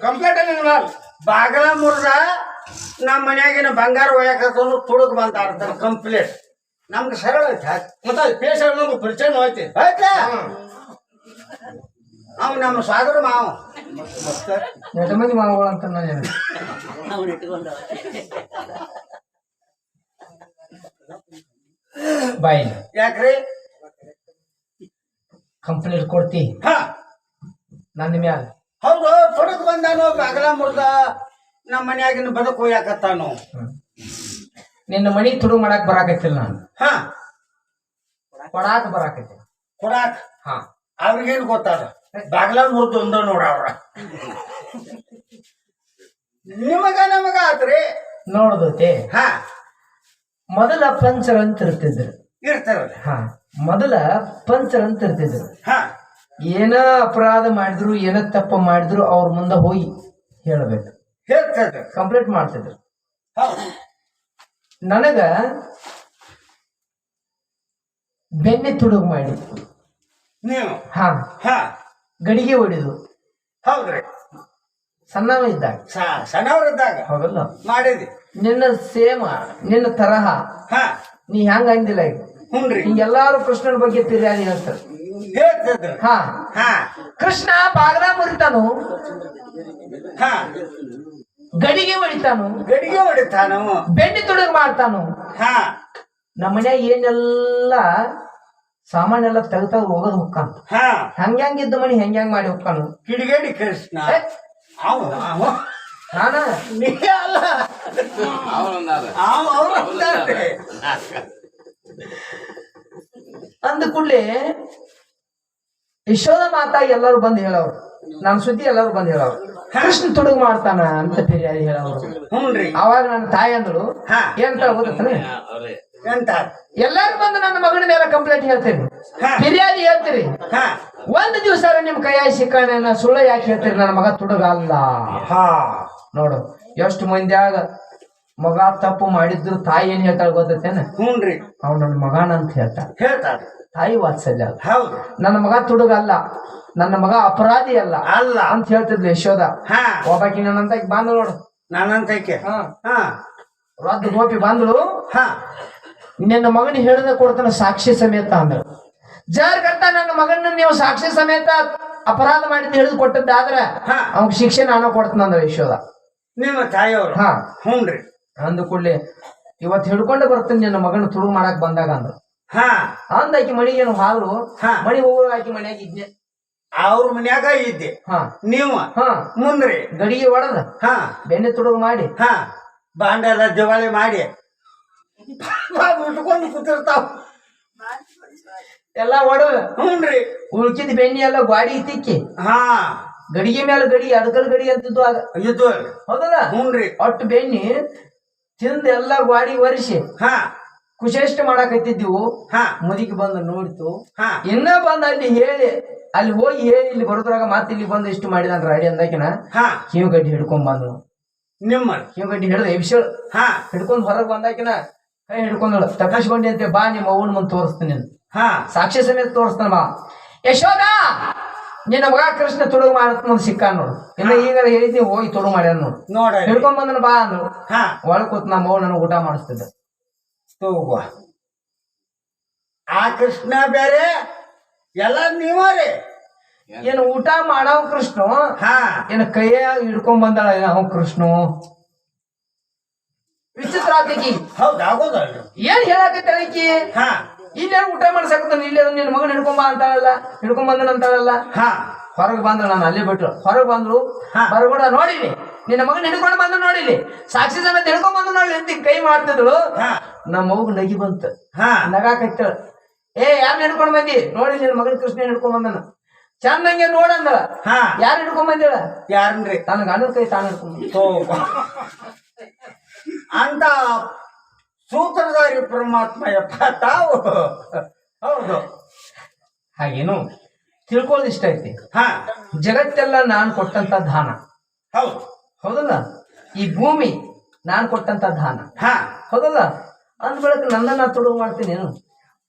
ಕಂಪ್ಲೇಂಟ್ ಅಲ್ಲಿ ಬಾಗಲ ಮುರ್ದ ನಮ್ಮ ಮನ್ಯಾಗಿನ ಬಂಗಾರ ಒಯ್ಯಾಕತ್ತಂದ್ರು ತುಡುಗ್ ಬಂದಾರ ಕಂಪ್ಲೇಂಟ್ ನಮ್ಗೆ ಸರಳ ಐತಿ ಮತ್ತೆ ಪೇಷಂಟ್ ನಮ್ಗೆ ಪರಿಚಯ ಐತಿ ಆಯ್ತಾ ಅವ್ ನಮ್ಮ ಸಾಗರ ಮಾವ ಎಷ್ಟು ಮಂದಿ ಮಾವುಗಳು ಅಂತ ನಾನು ಬಾಯಿ ಯಾಕ್ರಿ ಕಂಪ್ಲೇಂಟ್ ಕೊಡ್ತಿ ಹಾ ನನ್ನ ಮ್ಯಾಲ ಹೌದು ತುಡುಗ್ ಬಂದಾನು ಬಾಗಲ ಮುರ್ದ ನಮ್ಮ ಮನ್ಯಾಗಿನ ಬದುಕು ಒಯ್ಯಾಕತ್ತಾನು ನಿನ್ನ ಮನಿ ತುಡು ಮಾಡಾಕ್ ಬರಾಕತ್ತಿಲ್ಲ ನಾನು ಹಾ ಕೊಡಾಕ ಬರಾಕತ್ತಿ ಕೊಡಾಕ್ ಹಾ ಅವ್ರಿಗೇನು ಗೊತ್ತಾದ ಬಾಗಲ ಮುರ್ದು ಒಂದ ನೋಡವ್ರ ನಮಗ ಆತ್ರಿ ನೋಡ್ದತೆ ಹಾ ಮೊದಲ ಪಂಚರ್ ಅಂತ ಇರ್ತಿದ್ರು ಇರ್ತಾರಲ್ಲ ಹಾ ಮೊದಲ ಪಂಚರ್ ಅಂತ ಇರ್ತಿದ್ರು ಹಾ ಏನ ಅಪರಾಧ ಮಾಡಿದ್ರು ಏನ ತಪ್ಪ ಮಾಡಿದ್ರು ಅವ್ರ ಮುಂದೆ ಹೋಗಿ ಹೇಳ್ಬೇಕು ಹೇಳ್ತದ ಕಂಪ್ಲೇಂಟ್ ಮಾಡ್ತಿದ್ರು ಹೌದು ನನಗ ಬೆನ್ನೆ ತುಡುಗು ಮಾಡಿ ನೀವು ಹಾ ಹಾ ಗಡಿಗೆ ಹೊಡಿದು ಹೌದ್ರಿ ಸಣ್ಣವ ಇದ್ದಾಗ ಸಣ್ಣವ್ರಿದ್ದಾಗ ಹೌದಲ್ಲ ಮಾಡಿದಿ ನಿನ್ನ ಸೇಮ ನಿನ್ನ ತರಹ ಹಾ ನೀ ಹೆಂಗ ಅಂದಿಲ್ಲ ಈಗ ಹುನ್ರಿ ಹಿಂಗೆಲ್ಲಾರು ಕೃಷ್ಣನ ಬಗ್ಗೆ ಫಿರ್ಯಾದಿ ಹೇಳ್ತಾರೆ ಹೇಳ್ತದ್ರಿ ಹಾ ಹಾ ಕೃಷ್ಣ ಬಾಗಲ ಮುರಿತಾನು ಹಾ ಗಡಿಗೆ ಹೊಡಿತಾನು ಗಡಿಗೆ ಹೊಡಿತಾನು ಬೆನ್ನಿ ತುಡುಗು ಮಾಡ್ತಾನು ಹಾ ನಮ್ಮ ಮನ್ಯಾಗ ಏನೆಲ್ಲ ಸಾಮಾನೆಲ್ಲ ತೆಗ್ತಾಗ ಹೋಗೋದು ಹುಕ್ಕಾನು ಹಾ ಹಂಗ್ಯಾಂಗಿದ್ದ ಮನಿ ಹೆಂಗ್ಯಾಂಗ್ ಮಾಡಿ ಹುಕ್ಕಾನು ಕಿಡಿಗೇಡಿ ಕೃಷ್ಣ ಅವ ನಾನ ನೀ ಅಲ್ಲ ಅವ್ರು ಅಂದಾರ್ರಿ. ಅಂದ ಕೂಡ್ಲೆ ಯಶೋಧ ಮಾತಾ ಎಲ್ಲರೂ ಬಂದು ಹೇಳವ್ರು ನನ್ನ ಸುದ್ದಿ ಎಲ್ಲರೂ ಬಂದು ಹೇಳವ್ರು ಕೃಷ್ಣ ತುಡುಗು ಮಾಡ್ತಾನ ಅಂತ ಫಿರ್ಯಾದಿ ಹೇಳವ್ರು ಹುನ್ರಿ ಅವಾಗ ನನ್ನ ತಾಯಿ ಅಂದಳು ಹಾ ಎಂತ ಗೊತ್ತಾನೆ ಎಂತ ಎಲ್ಲಾರು ಬಂದು ನನ್ನ ಮಗನ ಮೇಲೆ ಕಂಪ್ಲೇಂಟ್ ಹೇಳ್ತೀರಿ ಹಾ. ಫಿರ್ಯಾದಿ ಹೇಳ್ತೀರಿ ಹಾ ಒಂದ್ ದಿವಸ ನಿಮ್ ಕೈಯಾಗ ಸಿಕ್ಕಾನ ಸುಳ್ಳು ಯಾಕೆ ಹೇಳ್ತೀರಿ ನನ್ನ ಮಗ ತುಡುಗ ಅಲ್ಲ ಹಾ ನೋಡು ಎಷ್ಟು ಮಂದ್ಯಾಗ ಮಗ ತಪ್ಪು ಮಾಡಿದ್ರು ತಾಯಿ ಏನ್ ಹೇಳ್ತಾಳ ಗೊತ್ತೇನ ಹುನ್ರಿ ಅವ್ ನನ್ನ ಮಗನ ಅಂತ ಹೇಳ್ತಾಳ ಹೇಳ್ತಾರ ತಾಯಿ ವಾತ್ಸಲ್ಯ ಅಲ್ಲ ಹೌದು ನನ್ನ ಮಗ ತುಡುಗ ಅಲ್ಲ ನನ್ನ ಮಗ ಅಪರಾಧಿ ಅಲ್ಲ ಅಲ್ಲ ಅಂತ ಹೇಳ್ತಿದ್ಲು ಯಶೋಧ ಹಾ ಒಬ್ಬಾಕಿ ನನ್ನಂತ ಬಂದು ನೋಡು ನಾನಂತೈಕೆ ಹಾ ಹಾ ರದ್ದು ಗೋಪಿ ಬಂದ್ಳು ಹಾ ನಿನ್ನ ಮಗನ ಹೇಳ್ದ ಕೊಡ್ತಾನ ಸಾಕ್ಷಿ ಸಮೇತ ಅಂದ್ರು ಜಾರ್ಗಂತ ನನ್ನ ಮಗನ ನೀವು ಸಾಕ್ಷಿ ಸಮೇತ ಅಪರಾಧ ಮಾಡಿದ್ದು ಹಿಡಿದು ಕೊಟ್ಟದ್ದಾದ್ರ ಹಾ. ಅವ್ನ ಶಿಕ್ಷೆ ನಾನು ಕೊಡ್ತಾನ ಅಂದ್ರ ಯಶೋಧ ನಿಮ್ಮ ತಾಯಿಯವರು ಹಾ ಹುನ್ರಿ ಅಂದ ಕೂಡ್ಲೆ ಇವತ್ತು ಹಿಡ್ಕೊಂಡು ಬರ್ತೀನಿ ನಿನ್ನ ಮಗನ ತುಡುಗು ಮಾಡಕ್ ಬಂದಾಗ ಅಂದ್ರು ಹಾ ಅಂದ ಆಕಿ ಮಣಿಗೇನು ಹಾಲು ಹಾ. ಮಣಿ ಹೋಗುವಾಗ ಆಕಿ ಮನ್ಯಾಗ ಇದ್ನೆ ಅವ್ರ ಮನ್ಯಾಗ ಇದ್ದೆ ಹಾ ನೀವು ಹಾ ಮುಂದ್ರಿ ಗಡಿಗೆ ಹೊಡೆದ ಹಾ ಬೆಣ್ಣೆ ತುಡುಗು ಮಾಡಿ ಹಾ ಬಾಂಡೆಲ್ಲ ದಿವಾಳಿ ಮಾಡಿ ಉಟ್ಕೊಂಡು ಕೂತಿರ್ತಾವ ಎಲ್ಲಾ ಹೊಡೆದ ಹುನ್ರಿ ಉಳ್ಕಿದ ಬೆಣ್ಣೆ ಎಲ್ಲ ಗಾಡಿ ತಿಕ್ಕಿ ಹಾ ಗಡಿಗೆ ಮೇಲೆ ಗಡಿ ಅಡಕಲ್ ಗಡಿ ಅಂತಿದ್ದು ಆಗ ಇದು ಹೌದಲ್ಲ ಹುನ್ರಿ ಒಟ್ಟು ಬೆಣ್ಣಿ ತಿಂದ ಎಲ್ಲಾ ಗಾಡಿ ಒರೆಸಿ ಹಾ ಕುಶೇಷ್ಟ ಮಾಡಾಕತ್ತಿದ್ದೀವು ಹಾ ಮುದಿಗೆ ಬಂದು ನೋಡಿತು ಹಾ ಇನ್ನ ಬಂದು ಅಲ್ಲಿ ಹೇಳಿ ಅಲ್ಲಿ ಹೋಗಿ ಹೇಳಿ ಇಲ್ಲಿ ಬರೋದ್ರಾಗ ಮತ್ತೆ ಇಲ್ಲಿ ಬಂದು ಇಷ್ಟು ಮಾಡಿದ ರಾಡಿ ಅಂದಾಕಿನ ಹಾ ಕಿವಿ ಗಡ್ಡಿ ಹಿಡ್ಕೊಂಡ್ ಬಂದು ನಿಮ್ಮ ಕಿವಿ ಗಡ್ಡಿ ಹಿಡ್ದ ಎಬ್ಸಳು ಹಾ ಹಿಡ್ಕೊಂಡ್ ಹೊರಗೆ ಬಂದಾಕಿನ ಕೈ ಹಿಡ್ಕೊಂಡಳು ತಪ್ಪಿಸ್ಕೊಂಡಿ ಅಂತ ಬಾ ನಿಮ್ಮ ಅವ್ವನ ಮುಂದೆ ತೋರಿಸ್ತೀನಿ ಅಂತ ಹಾ ಸಾಕ್ಷಿ ಸಮೇತ ತೋರಿಸ್ತಾನ ಬಾ ಯಶೋಧ ನಿನ್ನ ಮಗ ಕೃಷ್ಣ ತುಡುಗು ಮಾಡತ್ ಮುಂದೆ ಸಿಕ್ಕ ನೋಡು ಇನ್ನು ಈಗ ಹೇಳಿದ್ನಿ ಹೋಗಿ ತುಡುಗು ಮಾಡ್ಯಾನ ನೋಡು ನೋಡ ಹಿಡ್ಕೊಂಡ್ ಬಂದನ ಬಾ ಅಂದ್ರು ಹಾ ಒಳಗ್ ಕೂತ್ ನಮ್ಮ ಅವ್ವ ನನಗೆ ಊಟ ಮಾಡಿಸ್ತಿದ್ದ ತಗೋ ಆ ಕೃಷ್ಣ ಬೇರೆ ಎಲ್ಲ ನೀವರೇ ಏನು ಊಟ ಮಾಡವ್ ಕೃಷ್ಣ ಹಾ ಏನ ಕೈಯಾಗ ಹಿಡ್ಕೊಂಡ್ ಬಂದಾಳ ಅವ್ ಕೃಷ್ಣ ವಿಚಿತ್ರ ಆತಕಿ ಹೌದು ಆಗೋದಲ್ರಿ ಏನ್ ಹೇಳಾಕತ್ತಾಳ ಈಕಿ ಹಾ ಇಲ್ಲೇ ಊಟ ಮಾಡ್ಸಕತ್ತಾನ ಇಲ್ಲೇ ನಿನ್ನ ಮಗನ ಹಿಡ್ಕೊಂಬ ಅಂತಾಳಲ್ಲ ಹಿಡ್ಕೊಂಡ್ ಬಂದನ ಅಂತಾಳಲ್ಲ ಹಾ ಹೊರಗೆ ಬಂದ್ರು ನಾನು ಅಲ್ಲೇ ಬಿಟ್ರು ಹೊರಗೆ ಬಂದ್ರು ಹಾ. ಬರಗೂಡ ನೋಡಿಲಿ ನಿನ್ನ ಮಗನ ಹಿಡ್ಕೊಂಡು ಬಂದು ನೋಡಿಲಿ ಸಾಕ್ಷಿ ಸಮೇತ ಹಿಡ್ಕೊಂಡ್ ಬಂದು ನೋಡಿ ಅಂತ ಕೈ ಮಾಡ್ತಿದ್ರು ಹಾ ನಮ್ಮ ಮಗು ನಗಿ ಬಂತು ಹಾ ನಗಾಕತ್ತಳ ಏ ಯಾರನ್ನ ಹಿಡ್ಕೊಂಡ್ ಬಂದಿ ನೋಡಿ ನಿನ್ನ ಮಗನ ಕೃಷ್ಣ ಹಿಡ್ಕೊಂಡ್ ಬಂದನ ಚಂದಂಗೆ ನೋಡಂದಳ ಹಾ ಯಾರು ಹಿಡ್ಕೊಂಡ್ ಬಂದಿಳ ಯಾರನ್ರಿ ತನ್ನ ಗಂಡನ ಕೈ ತಾನು ಹಿಡ್ಕೊಂಡ್ ಅಂತ ಸೂತ್ರಧಾರಿ ಪರಮಾತ್ಮ ಯಪ್ಪ ತಾವು ಹೌದು ಹಾಗೇನು ತಿಳ್ಕೊಳ್ಳೋದು ಇಷ್ಟ ಐತಿ ಹಾ ಜಗತ್ತೆಲ್ಲ ನಾನ್ ಕೊಟ್ಟಂತ ದಾನ ಹೌದು ಹೌದಲ್ಲ ಈ ಭೂಮಿ ನಾನ್ ಕೊಟ್ಟಂತ ದಾನ ಹಾ ಹೌದಲ್ಲ ಅಂದ ಬಳಕ ನನ್ನನ್ನ ತೊಡಗು ಮಾಡ್ತೀನಿ ಏನು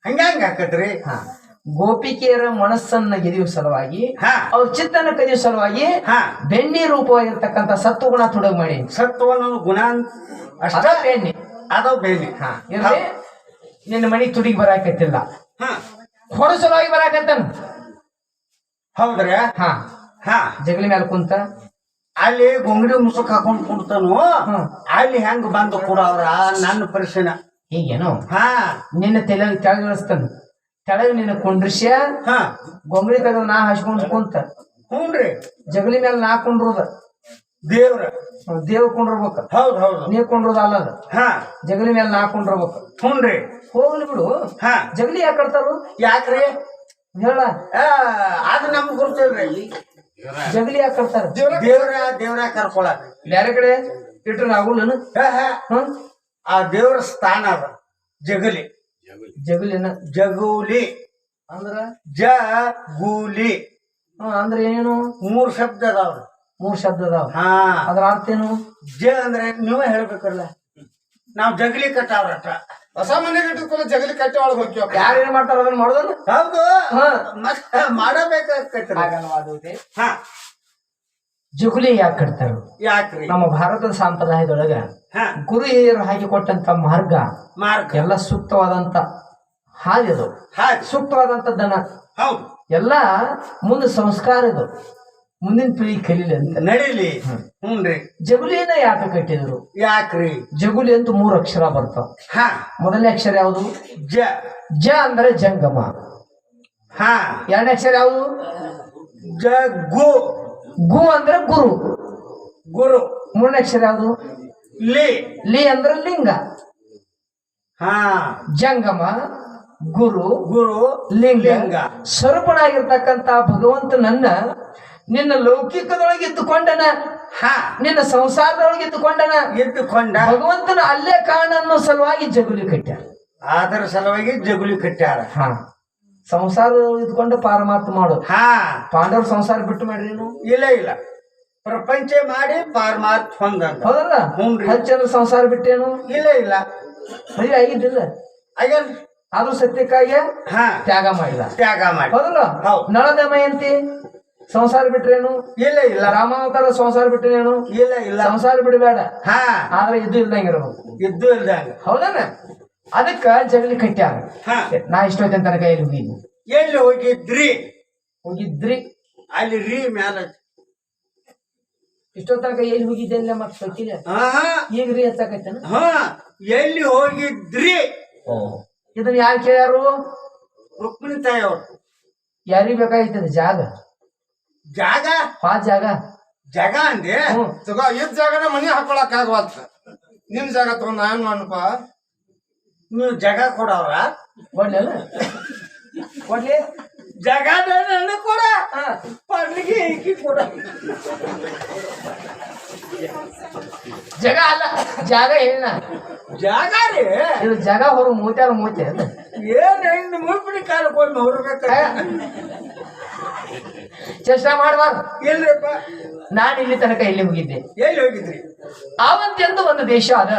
ಹಂಗ ಹಾಕತ್ರಿ ಹಾ ಗೋಪಿಕೆಯರ ಮನಸ್ಸನ್ನ ಗೆದಿಯುವ ಸಲುವಾಗಿ ಹಾ ಅವ್ರ ಚಿತ್ತನ ಕದಿಯುವ ಸಲುವಾಗಿ ಹಾ ಬೆಣ್ಣಿ ರೂಪವಾಗಿರ್ತಕ್ಕಂಥ ಸತ್ವಗುಣ ತೊಡಗು ಮಾಡಿ ಸತ್ವನ ಗುಣ ಅಷ್ಟ ಅದ ಬೆಣ್ಣಿ ಅದು ಬೇನೆ ಹಾ ಇರ್ಲಿ ನಿನ್ನ ಮನಿ ತುದಿಗೆ ಬರಾಕತ್ತಿಲ್ಲ ಹಾ ಹೊರ ಸಲುವಾಗಿ ಬರಾಕತ್ತಾನ ಹೌದ್ರಿ ಹಾ ಹಾ ಜಗಲಿ ಮೇಲೆ ಕುಂತ ಅಲ್ಲಿ ಗೊಂಗಡಿ ಮುಸುಕ್ ಹಾಕೊಂಡ್ ಕುಂತಾನು ಹ್ಮ್. ಅಲ್ಲಿ ಹೆಂಗ್ ಬಂದು ಕೊಡವ್ರ ನನ್ನ ಪರಿಶೀಲನೆ ಹೀಗೇನು ಹಾ ನಿನ್ನ ತೆಳಗಿಳಿಸ್ತಾನ ತೆಳಗ್ ನಿನ್ನ ಕುಂಡ್ರಿಸ್ಯ ಹಾ ಗೊಂಗಳಿ ತೆಗೆದು ನಾ ಹಚ್ಕೊಂಡ್ ಕುಂತ ಹ್ಞೂನ್ರಿ ಜಗಲಿ ಮೇಲೆ ನಾ ಕುಂಡ್ರದ ದೇವ್ರ ದೇವ್ ಕುಂಡ್ರಬೇಕ ಹೌದ್ ಹೌದು ನೀ ಕುಂಡ್ರದ ಅಲ್ಲದ ಹಾ ಜಗಲಿ ಮೇಲೆ ನಾ ಕುಂಡ್ರಬೇಕ ಹ್ಞೂನ್ರಿ ಹೋಗ್ಲಿ ಬಿಡು ಹಾ ಜಗಲಿ ಯಾಕೆ ಕಟ್ತಾರು ಯಾಕ್ರಿ ಹೇಳ ಅದು ನಮ್ಗ್ ಗುರ್ತಲ್ರಿ ಜಗಲಿ ಯಾಕೆ ಕಟ್ತಾರ ದೇವ್ರ ಕರ್ಕೊಳಕ್ ಬೇರೆ ಕಡೆ ಇಟ್ರು ಆಗುಲ್ಲನು ಹ್ಮ್ ಆ ದೇವ್ರ ಸ್ಥಾನ ಅದ ಜಗಲಿ ಜಗಲಿನ ಜಗೂಲಿ ಅಂದ್ರ ಜಗೂಲಿ ಅಂದ್ರೆ ಏನು 3 ಶಬ್ದ ಅದಾವ್ರಿ 3 ಶಬ್ದ ಅದಾವ ಹಾ ಅದ್ರ ಅರ್ಥ ಏನು ಜ ಅಂದ್ರೆ ನೀವೇ ಹೇಳ್ಬೇಕಲ್ಲ ನಾವ್ ಜಗಲಿ ಕಟ್ಟಾವ್ರಟ ಹೊಸ ಮನೆ ಕಟ್ಟಿದ್ಕೊಳ್ಳೋ ಜಗಲಿ ಕಟ್ಟಿ ಒಳಗೆ ಹೋಗ್ತೀವಿ ಯಾರು ಏನ್ ಮಾಡ್ತಾರ ಅದನ್ನ ಮಾಡೋದಲ್ಲ ಹೌದು ಹಾ ಮತ್ತ ಮಾಡಬೇಕಾಗ್ತೈತ್ರಿ ಹಾಗಲ್ವಾದೌದೇ ಹಾ ಜಗುಲಿ ಯಾಕೆ ಕಟ್ತಾರ ಯಾಕ್ರಿ ನಮ್ಮ ಭಾರತದ ಸಂಪ್ರದಾಯದೊಳಗ ಹಾ ಗುರು ಹಿರಿಯರು ಹಾಕಿಕೊಟ್ಟಂತ ಮಾರ್ಗ ಮಾರ್ಗ ಎಲ್ಲ ಸೂಕ್ತವಾದಂತ ಹಾದಿ ಅದು ಹಾಗೆ ಸೂಕ್ತವಾದಂತ ದನ ಹೌದು ಎಲ್ಲ ಮುಂದೆ ಸಂಸ್ಕಾರ ಇದು ಮುಂದಿನ ಪೀಳಿಗೆ ಕಲೀಲಿ ಅಂತ ನಡೀಲಿ ಹ್ಞೂನ್ರಿ ಜಗುಲಿಯನ್ನ ಯಾಕೆ ಕಟ್ಟಿದ್ರು ಯಾಕ್ರಿ ಜಗುಲಿ ಅಂತ 3 ಅಕ್ಷರ ಬರ್ತಾವ ಹಾ ಮೊದಲನೇ ಅಕ್ಷರ ಯಾವುದು ಜ ಜ ಅಂದ್ರೆ ಜಂಗಮ ಹಾ ಎರಡನೇ ಅಕ್ಷರ ಯಾವುದು ಜಗು ಗು ಅಂದ್ರೆ ಗುರು ಗುರು ಮೂರನೇ ಅಕ್ಷರ ಯಾವುದು ಲಿ ಲಿ ಅಂದ್ರೆ ಲಿಂಗ ಹಾ ಜಂಗಮ ಗುರು ಗುರು ಲಿಂಗ ಲಿಂಗ ಸ್ವರೂಪನಾಗಿರ್ತಕ್ಕಂತ ಭಗವಂತನನ್ನ ನಿನ್ನ ಲೌಕಿಕದೊಳಗೆ ಇದ್ದುಕೊಂಡನ ಹಾ ನಿನ್ನ ಸಂಸಾರದೊಳಗೆ ಇದ್ದುಕೊಂಡನ ಎದ್ದುಕೊಂಡ ಭಗವಂತನ ಅಲ್ಲೇ ಕಾರಣ ಅನ್ನೋ ಸಲುವಾಗಿ ಜಗುಲಿ ಕಟ್ಟ್ಯಾರ ಅದರ ಸಲುವಾಗಿ ಜಗುಲಿ ಕಟ್ಟ್ಯಾರ ಹಾ ಸಂಸಾರ ಇದ್ಕೊಂಡು ಪಾರಮಾರ್ಥ ಮಾಡು ಹಾ ಪಾಂಡವ್ರ ಸಂಸಾರ ಬಿಟ್ಟು ಮಾಡ್ರೇನು ಇಲ್ಲ ಪ್ರಪಂಚ ಮಾಡಿ ಪಾರಮಾರ್ಥ ಹೊಂದಂತ ಹೌದಲ್ಲ ಹ್ಞೂನ್ರಿ. ಹಚ್ಚಂದ್ರ ಸಂಸಾರ ಬಿಟ್ಟೇನು ಇಲ್ಲ ಮದುವೆ ಆಗಿದ್ದಿಲ್ಲ ಆಗ್ಯಾನ ಆದ್ರೂ ಸತ್ಯಕ್ಕಾಗಿ ಹಾ ತ್ಯಾಗ ಮಾಡಿದ ತ್ಯಾಗ ಮಾಡಿ ಹೌದಲ್ಲ ಹೌದು. ನಳದ ಮಯಂತಿ ಸಂಸಾರ ಬಿಟ್ರೇನು ಇಲ್ಲ ರಾಮಾವತಾರ ಸಂಸಾರ ಬಿಟ್ರೇನು ಇಲ್ಲ ಸಂಸಾರ ಬಿಡಬೇಡ ಹಾ ಆದ್ರೆ ಇದು ಇಲ್ದಂಗಿರ್ಬೇಕು ಇದ್ದು ಇಲ್ದಂಗ ಹೌದನ ಅದಕ್ಕ ಜಗಲಿ ಕಟ್ಟ್ಯಾರ ಹಾ ನಾ ಇಷ್ಟೊತ್ತಿನ ತನಕ ಎಲ್ಲಿ ಹೋಗಿದ್ನಿ ಎಲ್ಲಿ ಹೋಗಿದ್ರಿ ಅಲ್ಲಿ ರೀ ಮ್ಯಾಲ ಇಷ್ಟೊತ್ತ ತನಕ ಎಲ್ಲಿ ಹೋಗಿದ್ದೆ ಅಲ್ಲ ಮತ್ ಗೊತ್ತಿಲ್ಲ ಹಾ ಈಗ ರೀ ಹಚ್ಚಾಕೈತೇನ ಹಾ ಎಲ್ಲಿ ಹೋಗಿದ್ರಿ ಇದನ್ನ ಯಾರು ಕೇಳ್ಯಾರು ರುಕ್ಮಿಣಿ ತಾಯಿಯವ್ರು ಯಾರಿಗ್ ಬೇಕಾಗಿತ್ತದ ಜಾಗ ಜಾಗ ಜಾಗ ಅಂದೆ ಹ್ಮ್ ತಗೋ ಇದ್ ಜಾಗನ ಮನಿ ಹಾಕೊಳಕ್ ಆಗವಲ್ತ ನಿಮ್ ಜಾಗ ತಗೊಂಡ್ ನಾ ಏನ್ ಮಾಡಪ್ಪ ನೀವು ಜಾಗ ಕೊಡವ್ರ ಕೊಡ್ಲಿ ಜಾಗ ನನಗೆ ಕೊಡ ಪಡ್ಲಿಗೆ ಈಕಿ ಕೊಡ ಜಾಗ ಅಲ್ಲ ಜಾಗ ಏನ ಜಾಗ ರೀ ಇದು ಜಾಗ ಹೊರ ಮೂತ್ಯಾರ ಮೂತೆ ಏನ್ ಹೆಣ್ಣು ಮುಳ್ಪಿಡಿ ಕಾಲಕ್ಕೆ ಹೋಗಿ ಹೊರಬೇಕ ಚೇಷ್ಟೆ ಮಾಡ್ಬಾರ್ದು ಇಲ್ರಿಪ್ಪ ನಾನು ಇಲ್ಲಿ ತನಕ ಎಲ್ಲಿ ಹೋಗಿದ್ದೆ ಎಲ್ಲಿ ಹೋಗಿದ್ರಿ ಆವಂತೆಂದು ಒಂದು ದೇಶ ಅದ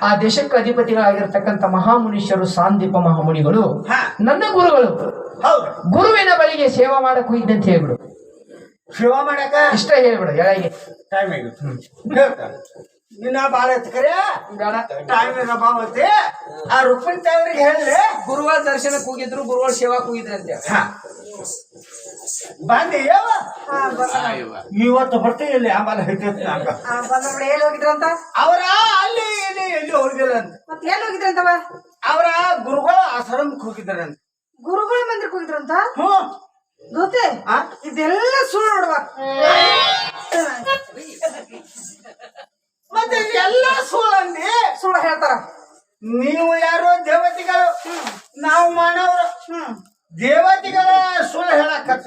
ಆ ದೇಶಕ್ಕೆ ಅಧಿಪತಿಗಳಾಗಿರ್ತಕ್ಕಂಥ ಮಹಾಮುನೀಶ್ವರು ಸಾಂದೀಪ ಮಹಾಮುನಿಗಳು ಹಾ. ನನ್ನ ಗುರುಗಳು ಹೌದು ಗುರುವಿನ ಬಳಿಗೆ ಸೇವಾ ಮಾಡಕ್ ಹೋಗಿದ್ದೆ ಅಂತ ಹೇಳ್ಬಿಡು ಶಿವ ಮಾಡಕ ಇಷ್ಟ ಹೇಳ್ಬಿಡು ಎಳಗೆ ಟೈಮ್ ಆಗಿತ್ತು ನಿನ್ನ ಬಾಳ ಎತ್ಕರೆ ಟೈಮ್ ಬಾವತ್ತೆ ಆ ರುಕ್ಮಿಣಿ ತಾಯಿಯವ್ರಿಗೆ ಹೇಳಿ ಗುರುಗಳ ದರ್ಶನಕ್ಕೆ ಹೋಗಿದ್ರು ಗುರುಗಳ ಸೇವಾಕ್ ಹೋಗಿದ್ರು ಅಂತ ಹಾ ಬಂದಿ ಯಾವ ಇವತ್ತು ಬರ್ತೀವಿ ಇಲ್ಲಿ ಆಮೇಲೆ ಹೇಳ್ತೈತಿ ಬಂದ್ರೆ ಎಲ್ಲಿ ಹೋಗಿದ್ರಂತ ಅವರ ಅಲ್ಲಿ ಇಲ್ಲಿ ಎಲ್ಲಿ ಹೋಗಿಲ್ಲ ಅಂತ ಮತ್ತೆ ಎಲ್ಲಿ ಹೋಗಿದ್ರಂತವ ಅವರ ಗುರುಗಳ ಆಶ್ರಮಕ್ಕೆ ಹೋಗಿದ್ದಾರಂತ ಗುರುಗಳ ಮಂದಿರಕ್ಕೆ ಹೋಗಿದ್ರಂತ ಹ್ಮ್ ದೋತೆ ಆ? ಇದೆಲ್ಲ ಸುಳ್ಳು ನೋಡುವ ಮತ್ತೆ ಎಲ್ಲ ಸುಳ್ಳಂದಿ ಸುಳ್ಳು ಹೇಳ್ತಾರ ನೀವು ಯಾರು ದೇವತೆಗಳು ನಾವು ಮಾನವರು ದೇವತೆಗಳ ಸುಳ್ಳು ಹೇಳಕತ್ತ